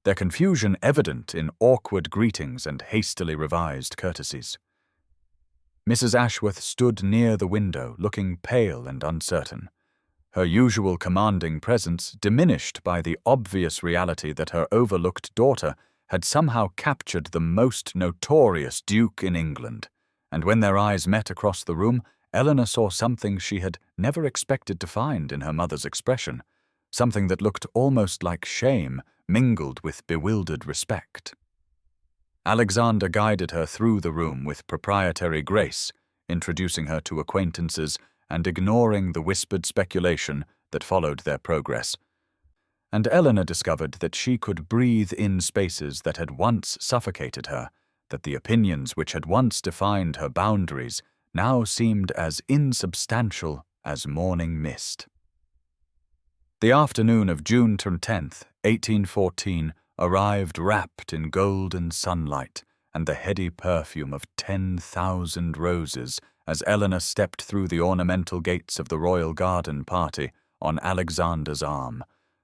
their confusion evident in awkward greetings and hastily revised courtesies. Mrs. Ashworth stood near the window, looking pale and uncertain, her usual commanding presence diminished by the obvious reality that her overlooked daughter had somehow captured the most notorious duke in England, and when their eyes met across the room, Eleanor saw something she had never expected to find in her mother's expression, something that looked almost like shame mingled with bewildered respect. Alexander guided her through the room with proprietary grace, introducing her to acquaintances and ignoring the whispered speculation that followed their progress. And Eleanor discovered that she could breathe in spaces that had once suffocated her, that the opinions which had once defined her boundaries now seemed as insubstantial as morning mist. The afternoon of June 10th, 1814, arrived wrapped in golden sunlight and the heady perfume of 10,000 roses as Eleanor stepped through the ornamental gates of the royal garden party on Alexander's arm,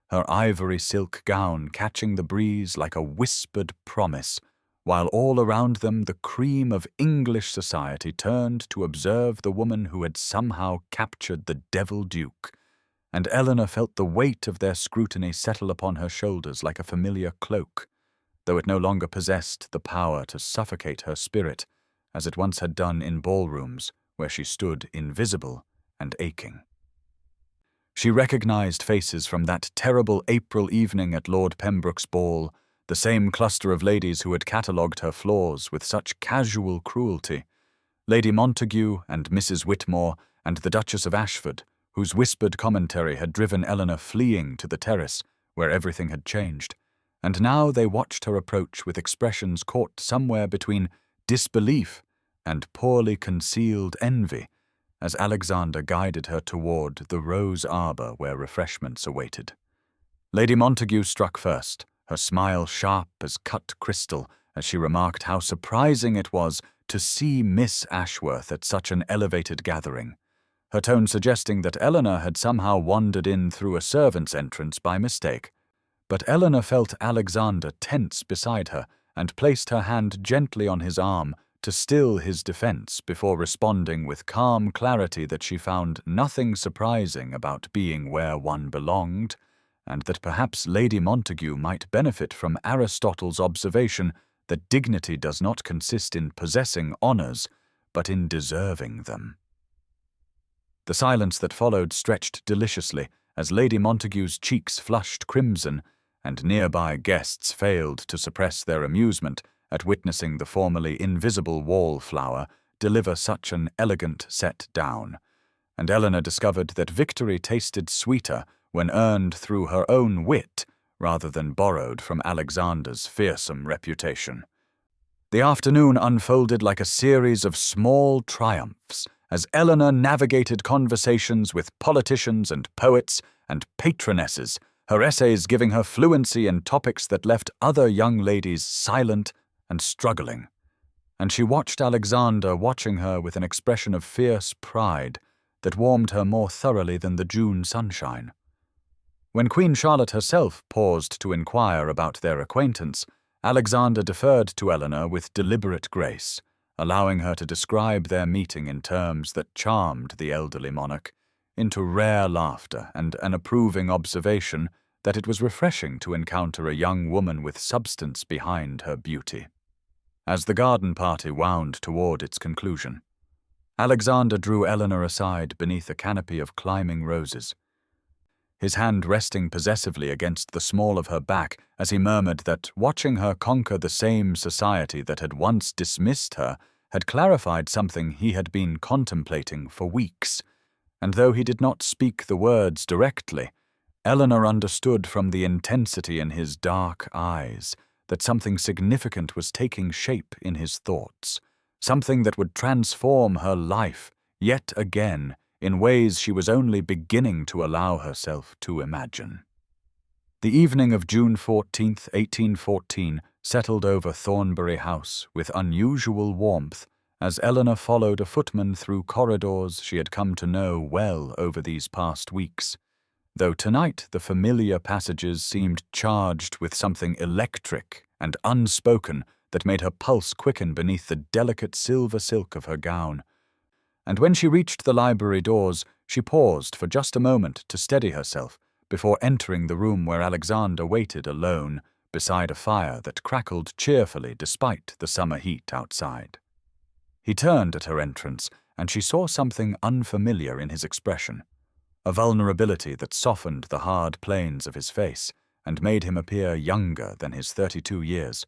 her ivory silk gown catching the breeze like a whispered promise, while all around them the cream of English society turned to observe the woman who had somehow captured the devil Duke, and Eleanor felt the weight of their scrutiny settle upon her shoulders like a familiar cloak, though it no longer possessed the power to suffocate her spirit, as it once had done in ballrooms where she stood invisible and aching. She recognized faces from that terrible April evening at Lord Pembroke's ball, the same cluster of ladies who had catalogued her flaws with such casual cruelty, Lady Montague and Mrs. Whitmore and the Duchess of Ashford, whose whispered commentary had driven Eleanor fleeing to the terrace, where everything had changed, and now they watched her approach with expressions caught somewhere between disbelief and poorly concealed envy, as Alexander guided her toward the rose arbor where refreshments awaited. Lady Montague struck first, her smile sharp as cut crystal, as she remarked how surprising it was to see Miss Ashworth at such an elevated gathering, her tone suggesting that Eleanor had somehow wandered in through a servant's entrance by mistake. But Eleanor felt Alexander tense beside her and placed her hand gently on his arm to still his defense before responding with calm clarity that she found nothing surprising about being where one belonged, and that perhaps Lady Montague might benefit from Aristotle's observation that dignity does not consist in possessing honours, but in deserving them. The silence that followed stretched deliciously as Lady Montague's cheeks flushed crimson, and nearby guests failed to suppress their amusement at witnessing the formerly invisible wallflower deliver such an elegant set down, and Eleanor discovered that victory tasted sweeter when earned through her own wit rather than borrowed from Alexander's fearsome reputation. The afternoon unfolded like a series of small triumphs as Eleanor navigated conversations with politicians and poets and patronesses, her essays giving her fluency in topics that left other young ladies silent and struggling, and she watched Alexander watching her with an expression of fierce pride that warmed her more thoroughly than the June sunshine. When Queen Charlotte herself paused to inquire about their acquaintance, Alexander deferred to Eleanor with deliberate grace, allowing her to describe their meeting in terms that charmed the elderly monarch into rare laughter and an approving observation that it was refreshing to encounter a young woman with substance behind her beauty. As the garden party wound toward its conclusion, Alexander drew Eleanor aside beneath a canopy of climbing roses, his hand resting possessively against the small of her back as he murmured that watching her conquer the same society that had once dismissed her had clarified something he had been contemplating for weeks, and though he did not speak the words directly, Eleanor understood from the intensity in his dark eyes that something significant was taking shape in his thoughts, something that would transform her life yet again in ways she was only beginning to allow herself to imagine. The evening of June 14, 1814, settled over Thornbury House with unusual warmth as Eleanor followed a footman through corridors she had come to know well over these past weeks, though tonight the familiar passages seemed charged with something electric and unspoken that made her pulse quicken beneath the delicate silver silk of her gown. And when she reached the library doors, she paused for just a moment to steady herself before entering the room where Alexander waited alone beside a fire that crackled cheerfully despite the summer heat outside. He turned at her entrance, and she saw something unfamiliar in his expression, a vulnerability that softened the hard planes of his face and made him appear younger than his 32 years,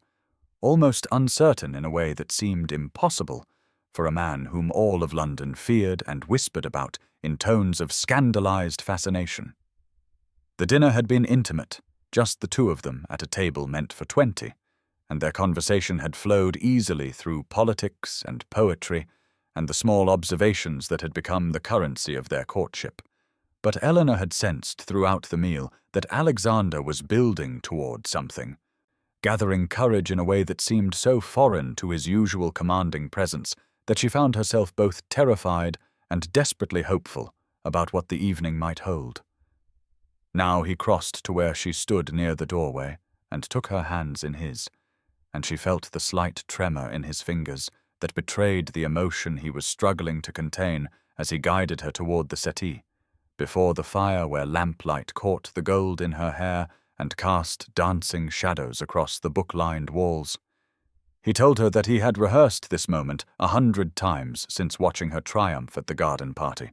almost uncertain in a way that seemed impossible for a man whom all of London feared and whispered about in tones of scandalized fascination. The dinner had been intimate, just the two of them at a table meant for 20, and their conversation had flowed easily through politics and poetry and the small observations that had become the currency of their courtship. But Eleanor had sensed throughout the meal that Alexander was building toward something, gathering courage in a way that seemed so foreign to his usual commanding presence that she found herself both terrified and desperately hopeful about what the evening might hold. Now he crossed to where she stood near the doorway and took her hands in his, and she felt the slight tremor in his fingers that betrayed the emotion he was struggling to contain as he guided her toward the settee, before the fire where lamplight caught the gold in her hair and cast dancing shadows across the book-lined walls. He told her that he had rehearsed this moment 100 times since watching her triumph at the garden party,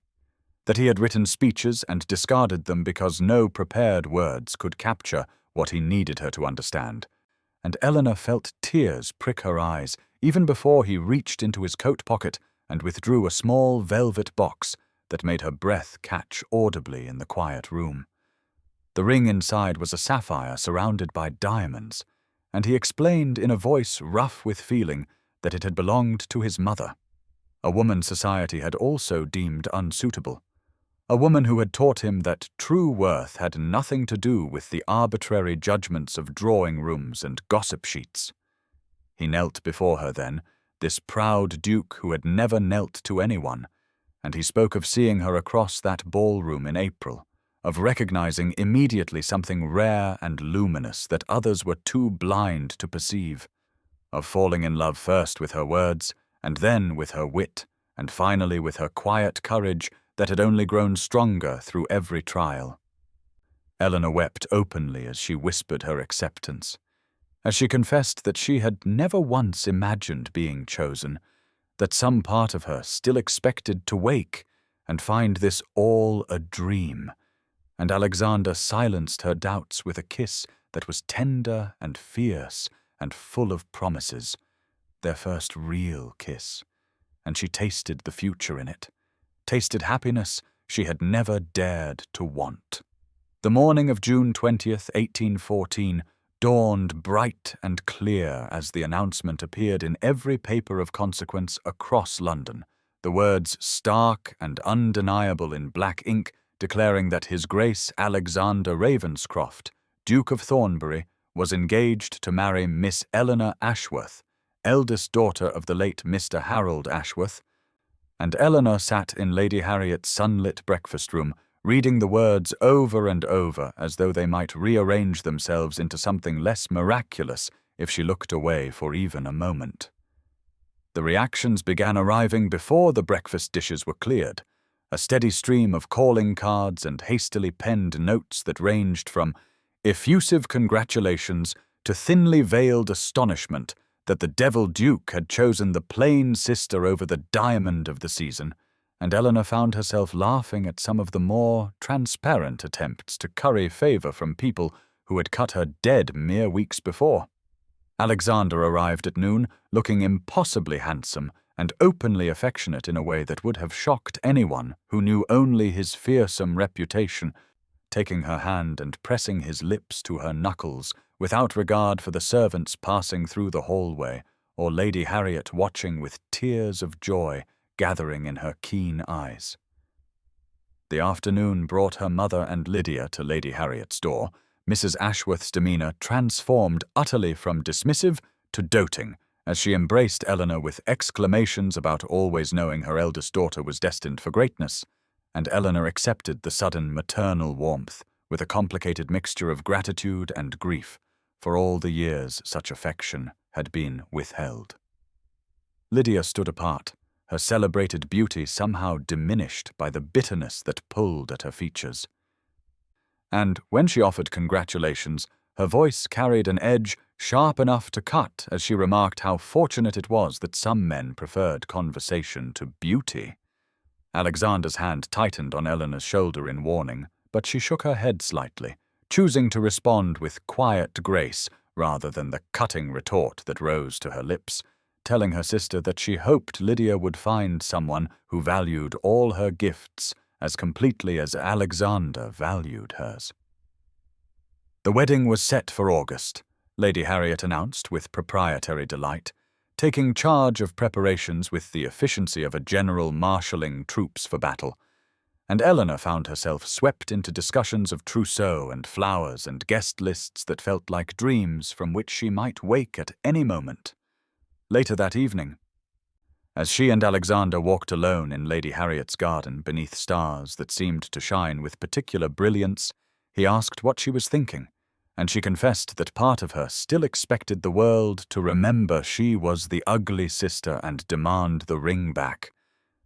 that he had written speeches and discarded them because no prepared words could capture what he needed her to understand, and Eleanor felt tears prick her eyes even before he reached into his coat pocket and withdrew a small velvet box that made her breath catch audibly in the quiet room. The ring inside was a sapphire surrounded by diamonds, and he explained in a voice rough with feeling that it had belonged to his mother, a woman society had also deemed unsuitable, a woman who had taught him that true worth had nothing to do with the arbitrary judgments of drawing rooms and gossip sheets. He knelt before her then, this proud duke who had never knelt to anyone, and he spoke of seeing her across that ballroom in April, of recognizing immediately something rare and luminous that others were too blind to perceive, of falling in love first with her words, and then with her wit, and finally with her quiet courage that had only grown stronger through every trial. Eleanor wept openly as she whispered her acceptance, as she confessed that she had never once imagined being chosen, that some part of her still expected to wake and find this all a dream, and Alexander silenced her doubts with a kiss that was tender and fierce and full of promises, their first real kiss, and she tasted the future in it, tasted happiness she had never dared to want. The morning of June 20th, 1814, dawned bright and clear as the announcement appeared in every paper of consequence across London, the words stark and undeniable in black ink declaring that His Grace Alexander Ravenscroft, Duke of Thornbury, was engaged to marry Miss Eleanor Ashworth, eldest daughter of the late Mr. Harold Ashworth, and Eleanor sat in Lady Harriet's sunlit breakfast-room, reading the words over and over as though they might rearrange themselves into something less miraculous if she looked away for even a moment. The reactions began arriving before the breakfast dishes were cleared, a steady stream of calling cards and hastily penned notes that ranged from effusive congratulations to thinly veiled astonishment that the Devil Duke had chosen the plain sister over the diamond of the season, and Eleanor found herself laughing at some of the more transparent attempts to curry favor from people who had cut her dead mere weeks before. Alexander arrived at noon, looking impossibly handsome and openly affectionate in a way that would have shocked anyone who knew only his fearsome reputation, taking her hand and pressing his lips to her knuckles without regard for the servants passing through the hallway or Lady Harriet watching with tears of joy gathering in her keen eyes. The afternoon brought her mother and Lydia to Lady Harriet's door, Mrs. Ashworth's demeanor transformed utterly from dismissive to doting as she embraced Eleanor with exclamations about always knowing her eldest daughter was destined for greatness, and Eleanor accepted the sudden maternal warmth with a complicated mixture of gratitude and grief for all the years such affection had been withheld. Lydia stood apart, her celebrated beauty somehow diminished by the bitterness that pulled at her features. And when she offered congratulations, her voice carried an edge sharp enough to cut as she remarked how fortunate it was that some men preferred conversation to beauty. Alexander's hand tightened on Eleanor's shoulder in warning, but she shook her head slightly, choosing to respond with quiet grace rather than the cutting retort that rose to her lips, telling her sister that she hoped Lydia would find someone who valued all her gifts as completely as Alexander valued hers. The wedding was set for August, Lady Harriet announced with proprietary delight, taking charge of preparations with the efficiency of a general marshalling troops for battle, and Eleanor found herself swept into discussions of trousseau and flowers and guest lists that felt like dreams from which she might wake at any moment. Later that evening, as she and Alexander walked alone in Lady Harriet's garden beneath stars that seemed to shine with particular brilliance, He asked what she was thinking, and she confessed that part of her still expected the world to remember she was the ugly sister and demand the ring back.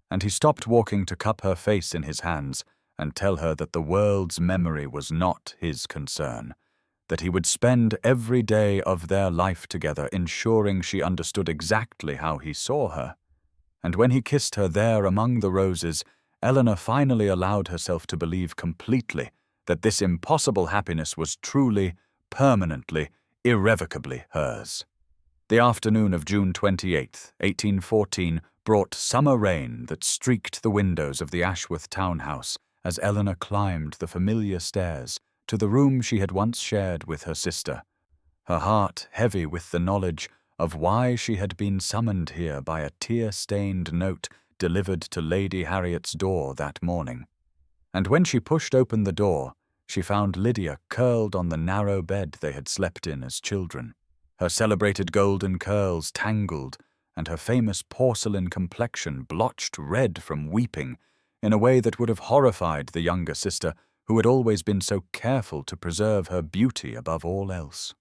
And he stopped walking to cup her face in his hands and tell her that the world's memory was not his concern, that he would spend every day of their life together ensuring she understood exactly how he saw her. And when he kissed her there among the roses, Eleanor finally allowed herself to believe completely that this impossible happiness was truly, permanently, irrevocably hers. The afternoon of June 28, 1814, brought summer rain that streaked the windows of the Ashworth townhouse as Eleanor climbed the familiar stairs to the room she had once shared with her sister, her heart heavy with the knowledge of why she had been summoned here by a tear-stained note delivered to Lady Harriet's door that morning. And when she pushed open the door, she found Lydia curled on the narrow bed they had slept in as children, her celebrated golden curls tangled and her famous porcelain complexion blotched red from weeping in a way that would have horrified the younger sister who had always been so careful to preserve her beauty above all else.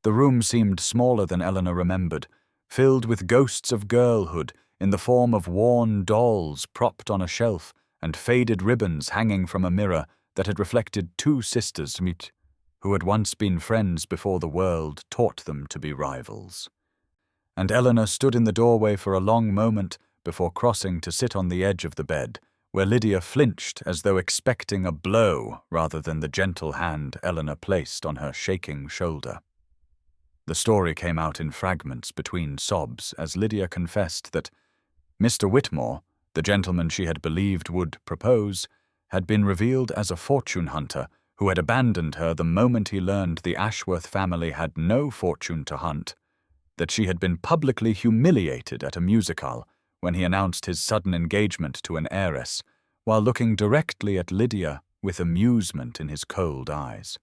The room seemed smaller than Eleanor remembered, filled with ghosts of girlhood in the form of worn dolls propped on a shelf and faded ribbons hanging from a mirror that had reflected two sisters who had once been friends before the world taught them to be rivals. And Eleanor stood in the doorway for a long moment before crossing to sit on the edge of the bed, where Lydia flinched as though expecting a blow rather than the gentle hand Eleanor placed on her shaking shoulder. The story came out in fragments between sobs as Lydia confessed that Mr. Whitmore, the gentleman she had believed would propose, had been revealed as a fortune hunter who had abandoned her the moment he learned the Ashworth family had no fortune to hunt, that she had been publicly humiliated at a music-hall when he announced his sudden engagement to an heiress, while looking directly at Lydia with amusement in his cold eyes.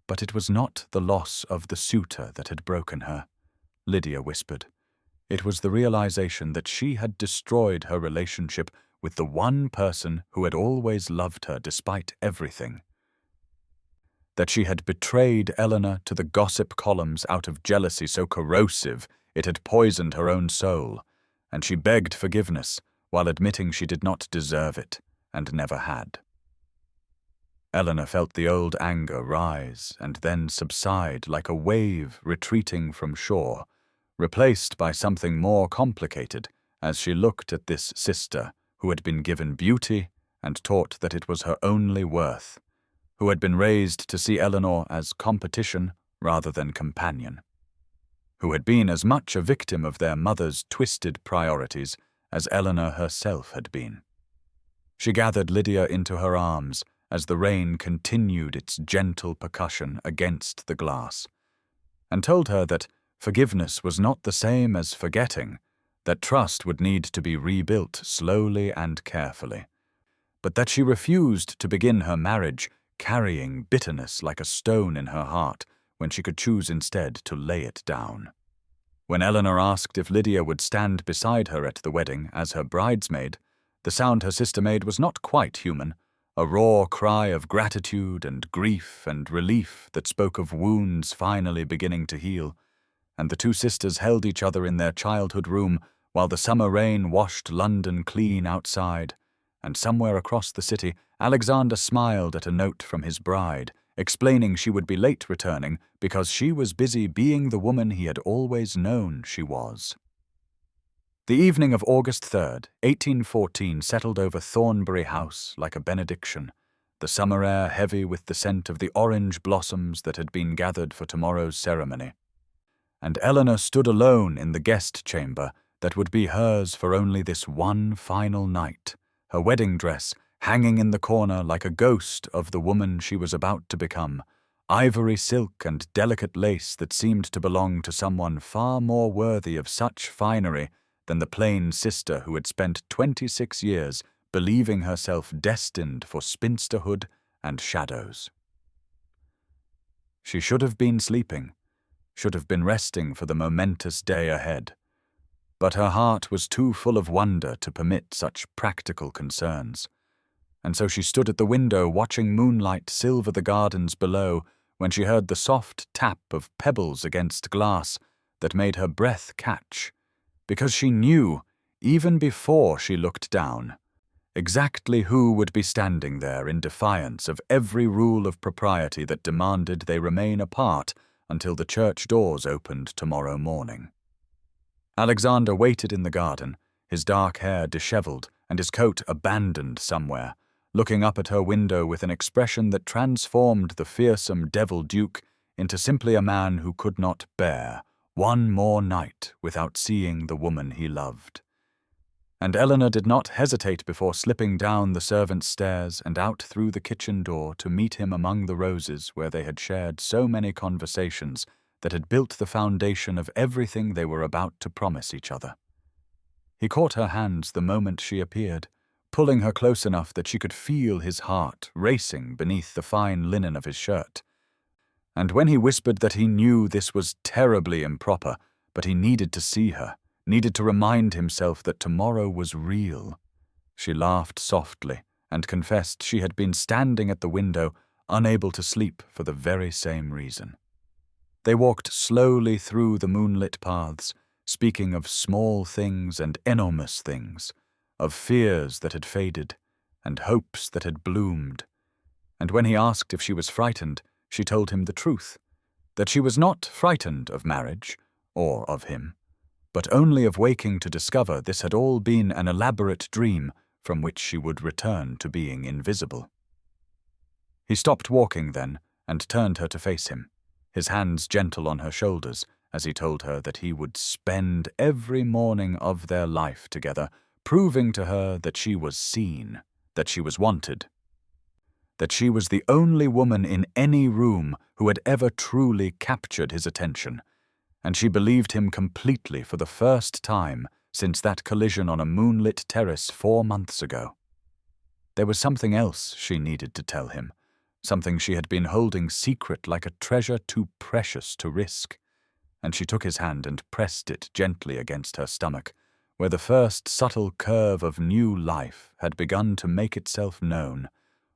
But it was not the loss of the suitor that had broken her, Lydia whispered. It was the realization that she had destroyed her relationship with the one person who had always loved her despite everything. That she had betrayed Eleanor to the gossip columns out of jealousy so corrosive it had poisoned her own soul, and she begged forgiveness while admitting she did not deserve it and never had. Eleanor felt the old anger rise and then subside like a wave retreating from shore, replaced by something more complicated as she looked at this sister who had been given beauty and taught that it was her only worth, who had been raised to see Eleanor as competition rather than companion, who had been as much a victim of their mother's twisted priorities as Eleanor herself had been. She gathered Lydia into her arms as the rain continued its gentle percussion against the glass, and told her that forgiveness was not the same as forgetting, that trust would need to be rebuilt slowly and carefully, but that she refused to begin her marriage carrying bitterness like a stone in her heart when she could choose instead to lay it down. When Eleanor asked if Lydia would stand beside her at the wedding as her bridesmaid, the sound her sister made was not quite human, a raw cry of gratitude and grief and relief that spoke of wounds finally beginning to heal, and the two sisters held each other in their childhood room while the summer rain washed London clean outside, and somewhere across the city Alexander smiled at a note from his bride, explaining she would be late returning because she was busy being the woman he had always known she was. The evening of August 3rd, 1814 settled over Thornbury House like a benediction, the summer air heavy with the scent of the orange blossoms that had been gathered for tomorrow's ceremony. And Eleanor stood alone in the guest chamber that would be hers for only this one final night, her wedding dress hanging in the corner like a ghost of the woman she was about to become, ivory silk and delicate lace that seemed to belong to someone far more worthy of such finery than the plain sister who had spent 26 years believing herself destined for spinsterhood and shadows. She should have been sleeping, should have been resting for the momentous day ahead, but her heart was too full of wonder to permit such practical concerns, and so she stood at the window watching moonlight silver the gardens below when she heard the soft tap of pebbles against glass that made her breath catch, because she knew, even before she looked down, exactly who would be standing there in defiance of every rule of propriety that demanded they remain apart until the church doors opened tomorrow morning. Alexander waited in the garden, his dark hair dishevelled and his coat abandoned somewhere, looking up at her window with an expression that transformed the fearsome devil duke into simply a man who could not bear one more night without seeing the woman he loved. And Eleanor did not hesitate before slipping down the servants' stairs and out through the kitchen door to meet him among the roses where they had shared so many conversations that had built the foundation of everything they were about to promise each other. He caught her hands the moment she appeared, pulling her close enough that she could feel his heart racing beneath the fine linen of his shirt. And when he whispered that he knew this was terribly improper, but he needed to see her, needed to remind himself that tomorrow was real, she laughed softly and confessed she had been standing at the window, unable to sleep for the very same reason. They walked slowly through the moonlit paths, speaking of small things and enormous things, of fears that had faded and hopes that had bloomed. And when he asked if she was frightened, she told him the truth, that she was not frightened of marriage or of him, but only of waking to discover this had all been an elaborate dream from which she would return to being invisible. He stopped walking then and turned her to face him, his hands gentle on her shoulders as he told her that he would spend every morning of their life together, proving to her that she was seen, that she was wanted, that she was the only woman in any room who had ever truly captured his attention, and she believed him completely for the first time since that collision on a moonlit terrace 4 months ago. There was something else she needed to tell him, something she had been holding secret like a treasure too precious to risk, and she took his hand and pressed it gently against her stomach, where the first subtle curve of new life had begun to make itself known,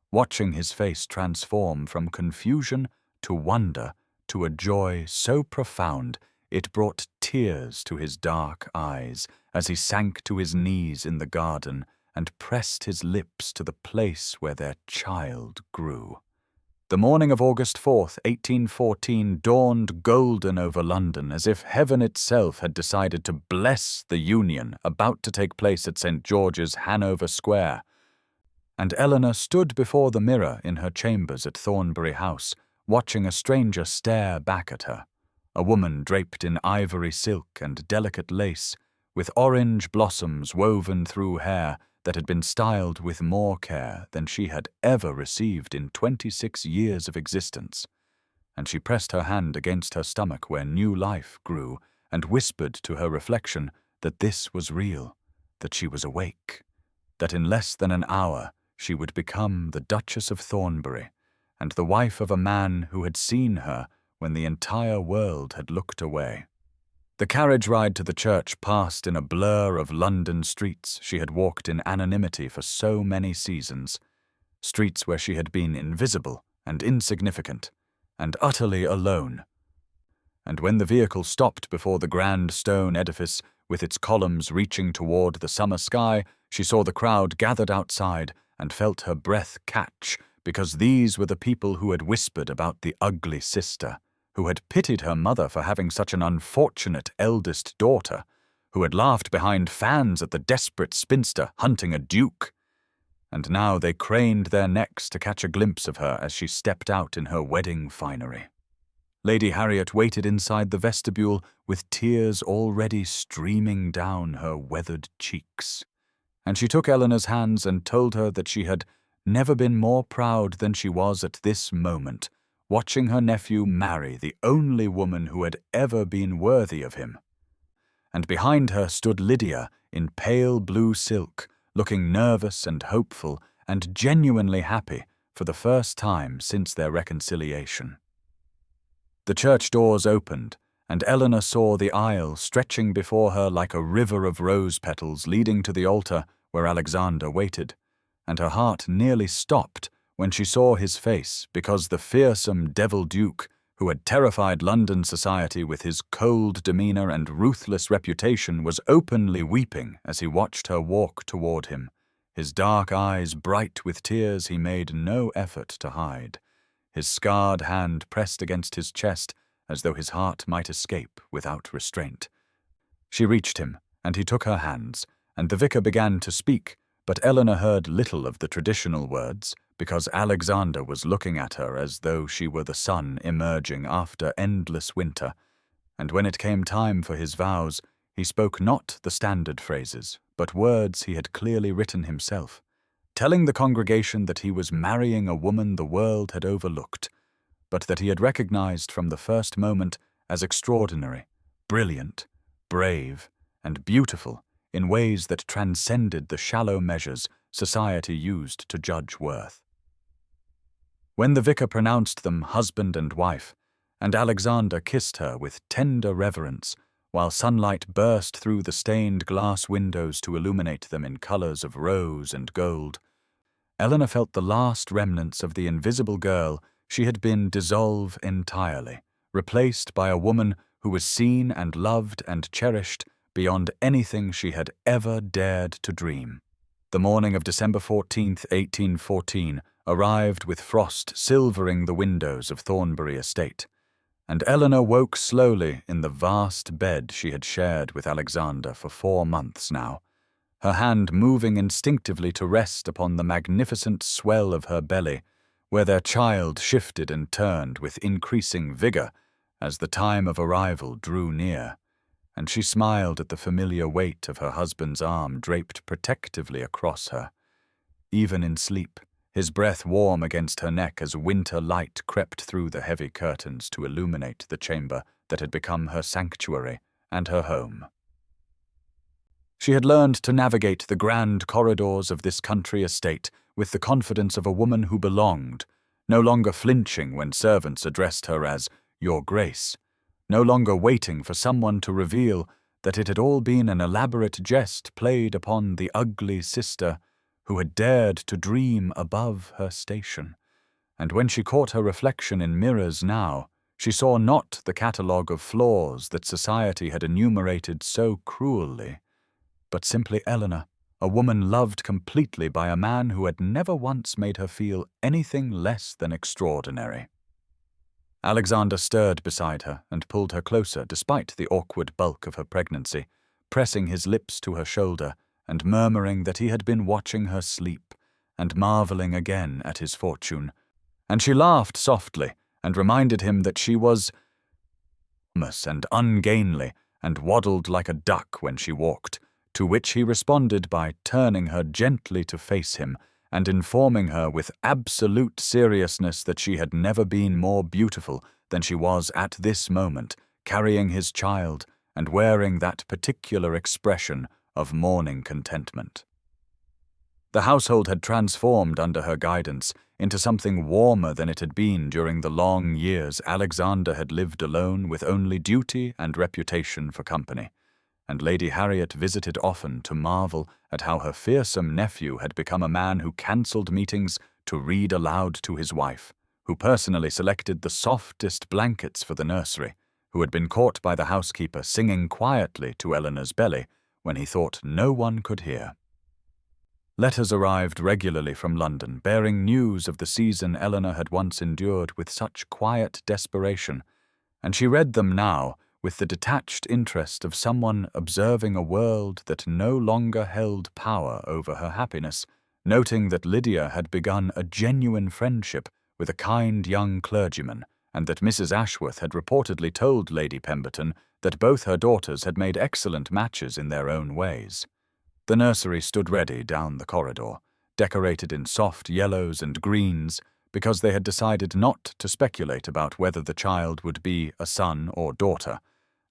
watching his face transform from confusion to wonder to a joy so profound it brought tears to his dark eyes as he sank to his knees in the garden and pressed his lips to the place where their child grew. The morning of August 4th, 1814, dawned golden over London, as if heaven itself had decided to bless the union about to take place at St. George's, Hanover Square. And Eleanor stood before the mirror in her chambers at Thornbury House, watching a stranger stare back at her, a woman draped in ivory silk and delicate lace, with orange blossoms woven through hair that had been styled with more care than she had ever received in 26 years of existence. And she pressed her hand against her stomach where new life grew and whispered to her reflection that this was real, that she was awake, that in less than an hour she would become the Duchess of Thornbury and the wife of a man who had seen her when the entire world had looked away. The carriage ride to the church passed in a blur of London streets she had walked in anonymity for so many seasons, streets where she had been invisible and insignificant, and utterly alone. And when the vehicle stopped before the grand stone edifice, with its columns reaching toward the summer sky, she saw the crowd gathered outside and felt her breath catch, because these were the people who had whispered about the ugly sister, who had pitied her mother for having such an unfortunate eldest daughter, who had laughed behind fans at the desperate spinster hunting a duke. And now they craned their necks to catch a glimpse of her as she stepped out in her wedding finery. Lady Harriet waited inside the vestibule with tears already streaming down her weathered cheeks, and she took Eleanor's hands and told her that she had never been more proud than she was at this moment, watching her nephew marry the only woman who had ever been worthy of him. And behind her stood Lydia in pale blue silk, looking nervous and hopeful and genuinely happy for the first time since their reconciliation. The church doors opened, and Eleanor saw the aisle stretching before her like a river of rose petals leading to the altar where Alexander waited, and her heart nearly stopped when she saw his face, because the fearsome devil Duke, who had terrified London society with his cold demeanour and ruthless reputation, was openly weeping as he watched her walk toward him, his dark eyes bright with tears he made no effort to hide, his scarred hand pressed against his chest as though his heart might escape without restraint. She reached him, and he took her hands, and the vicar began to speak, but Eleanor heard little of the traditional words, because Alexander was looking at her as though she were the sun emerging after endless winter, and when it came time for his vows, he spoke not the standard phrases, but words he had clearly written himself, telling the congregation that he was marrying a woman the world had overlooked, but that he had recognized from the first moment as extraordinary, brilliant, brave, and beautiful in ways that transcended the shallow measures society used to judge worth. When the vicar pronounced them husband and wife, and Alexander kissed her with tender reverence, while sunlight burst through the stained glass windows to illuminate them in colours of rose and gold, Eleanor felt the last remnants of the invisible girl she had been dissolve entirely, replaced by a woman who was seen and loved and cherished beyond anything she had ever dared to dream. The morning of December 14th, 1814, arrived with frost silvering the windows of Thornbury estate, and Eleanor woke slowly in the vast bed she had shared with Alexander for 4 months now, her hand moving instinctively to rest upon the magnificent swell of her belly, where their child shifted and turned with increasing vigour as the time of arrival drew near, and she smiled at the familiar weight of her husband's arm draped protectively across her. Even in sleep, his breath warm against her neck as winter light crept through the heavy curtains to illuminate the chamber that had become her sanctuary and her home. She had learned to navigate the grand corridors of this country estate with the confidence of a woman who belonged, no longer flinching when servants addressed her as "Your Grace," no longer waiting for someone to reveal that it had all been an elaborate jest played upon the ugly sister who had dared to dream above her station. And when she caught her reflection in mirrors now, she saw not the catalogue of flaws that society had enumerated so cruelly, but simply Eleanor, a woman loved completely by a man who had never once made her feel anything less than extraordinary. Alexander stirred beside her and pulled her closer despite the awkward bulk of her pregnancy, pressing his lips to her shoulder and murmuring that he had been watching her sleep and marvelling again at his fortune, and she laughed softly and reminded him that she was enormous and ungainly and waddled like a duck when she walked, to which he responded by turning her gently to face him and informing her with absolute seriousness that she had never been more beautiful than she was at this moment, carrying his child and wearing that particular expression of mourning contentment. The household had transformed under her guidance into something warmer than it had been during the long years Alexander had lived alone with only duty and reputation for company, and Lady Harriet visited often to marvel at how her fearsome nephew had become a man who cancelled meetings to read aloud to his wife, who personally selected the softest blankets for the nursery, who had been caught by the housekeeper singing quietly to Eleanor's belly when he thought no one could hear. Letters arrived regularly from London, bearing news of the season Eleanor had once endured with such quiet desperation, and she read them now with the detached interest of someone observing a world that no longer held power over her happiness, noting that Lydia had begun a genuine friendship with a kind young clergyman, and that Mrs. Ashworth had reportedly told Lady Pemberton that both her daughters had made excellent matches in their own ways. The nursery stood ready down the corridor, decorated in soft yellows and greens, because they had decided not to speculate about whether the child would be a son or daughter,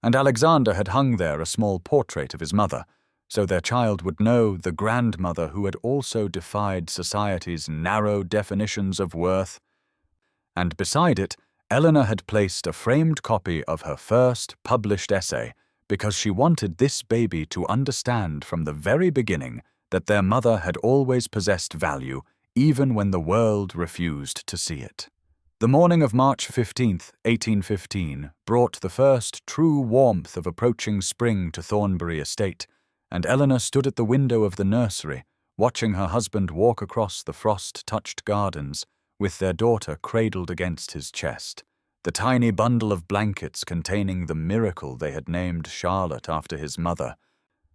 and Alexander had hung there a small portrait of his mother, so their child would know the grandmother who had also defied society's narrow definitions of worth. And beside it, Eleanor had placed a framed copy of her first published essay, because she wanted this baby to understand from the very beginning that their mother had always possessed value, even when the world refused to see it. The morning of March 15th, 1815, brought the first true warmth of approaching spring to Thornbury estate, and Eleanor stood at the window of the nursery, watching her husband walk across the frost-touched gardens, with their daughter cradled against his chest, the tiny bundle of blankets containing the miracle they had named Charlotte after his mother,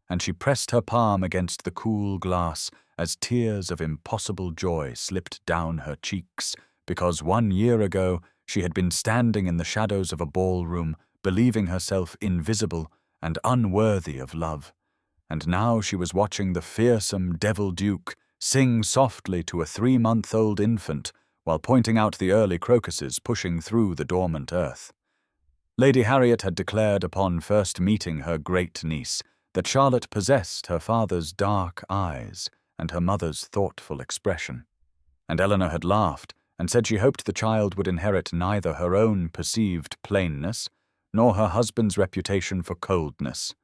and she pressed her palm against the cool glass as tears of impossible joy slipped down her cheeks, because 1 year ago she had been standing in the shadows of a ballroom, believing herself invisible and unworthy of love. And now she was watching the fearsome devil Duke sing softly to a 3-month-old infant while pointing out the early crocuses pushing through the dormant earth. Lady Harriet had declared upon first meeting her great niece that Charlotte possessed her father's dark eyes and her mother's thoughtful expression. And Eleanor had laughed and said she hoped the child would inherit neither her own perceived plainness nor her husband's reputation for coldness.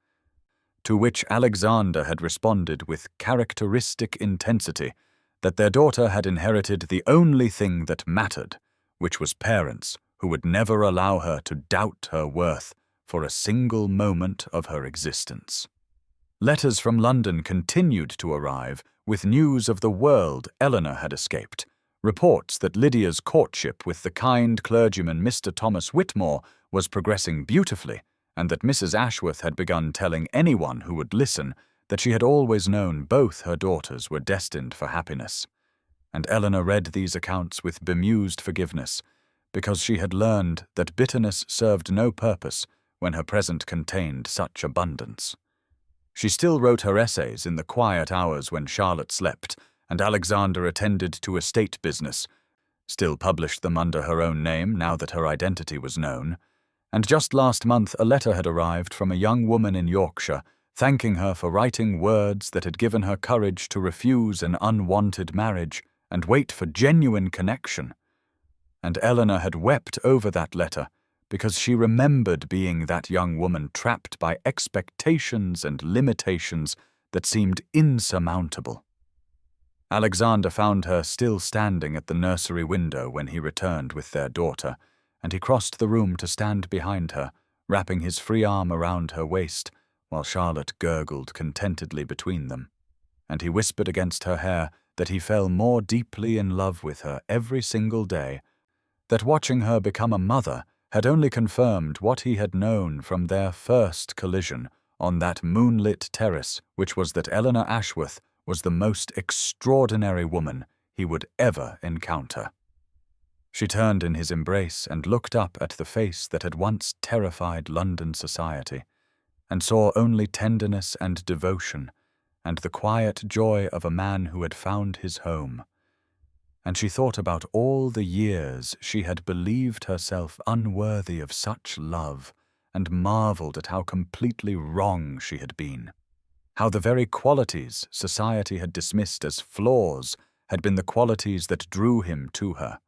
To which Alexander had responded with characteristic intensity that their daughter had inherited the only thing that mattered, which was parents who would never allow her to doubt her worth for a single moment of her existence. Letters from London continued to arrive with news of the world Eleanor had escaped, reports that Lydia's courtship with the kind clergyman Mr. Thomas Whitmore was progressing beautifully, and that Mrs. Ashworth had begun telling anyone who would listen that she had always known both her daughters were destined for happiness. And Eleanor read these accounts with bemused forgiveness, because she had learned that bitterness served no purpose when her present contained such abundance. She still wrote her essays in the quiet hours when Charlotte slept and Alexander attended to estate business, still published them under her own name now that her identity was known, and just last month a letter had arrived from a young woman in Yorkshire thanking her for writing words that had given her courage to refuse an unwanted marriage and wait for genuine connection. And Eleanor had wept over that letter because she remembered being that young woman trapped by expectations and limitations that seemed insurmountable. Alexander found her still standing at the nursery window when he returned with their daughter, and he crossed the room to stand behind her, wrapping his free arm around her waist, while Charlotte gurgled contentedly between them. And he whispered against her hair that he fell more deeply in love with her every single day, that watching her become a mother had only confirmed what he had known from their first collision on that moonlit terrace, which was that Eleanor Ashworth was the most extraordinary woman he would ever encounter. She turned in his embrace and looked up at the face that had once terrified London society, and saw only tenderness and devotion, and the quiet joy of a man who had found his home. And she thought about all the years she had believed herself unworthy of such love, and marveled at how completely wrong she had been. How the very qualities society had dismissed as flaws had been the qualities that drew him to her,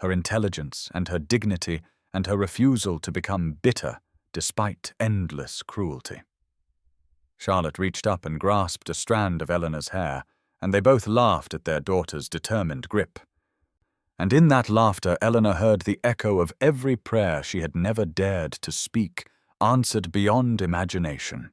her intelligence and her dignity and her refusal to become bitter despite endless cruelty. Charlotte reached up and grasped a strand of Eleanor's hair, and they both laughed at their daughter's determined grip. And in that laughter Eleanor heard the echo of every prayer she had never dared to speak, answered beyond imagination.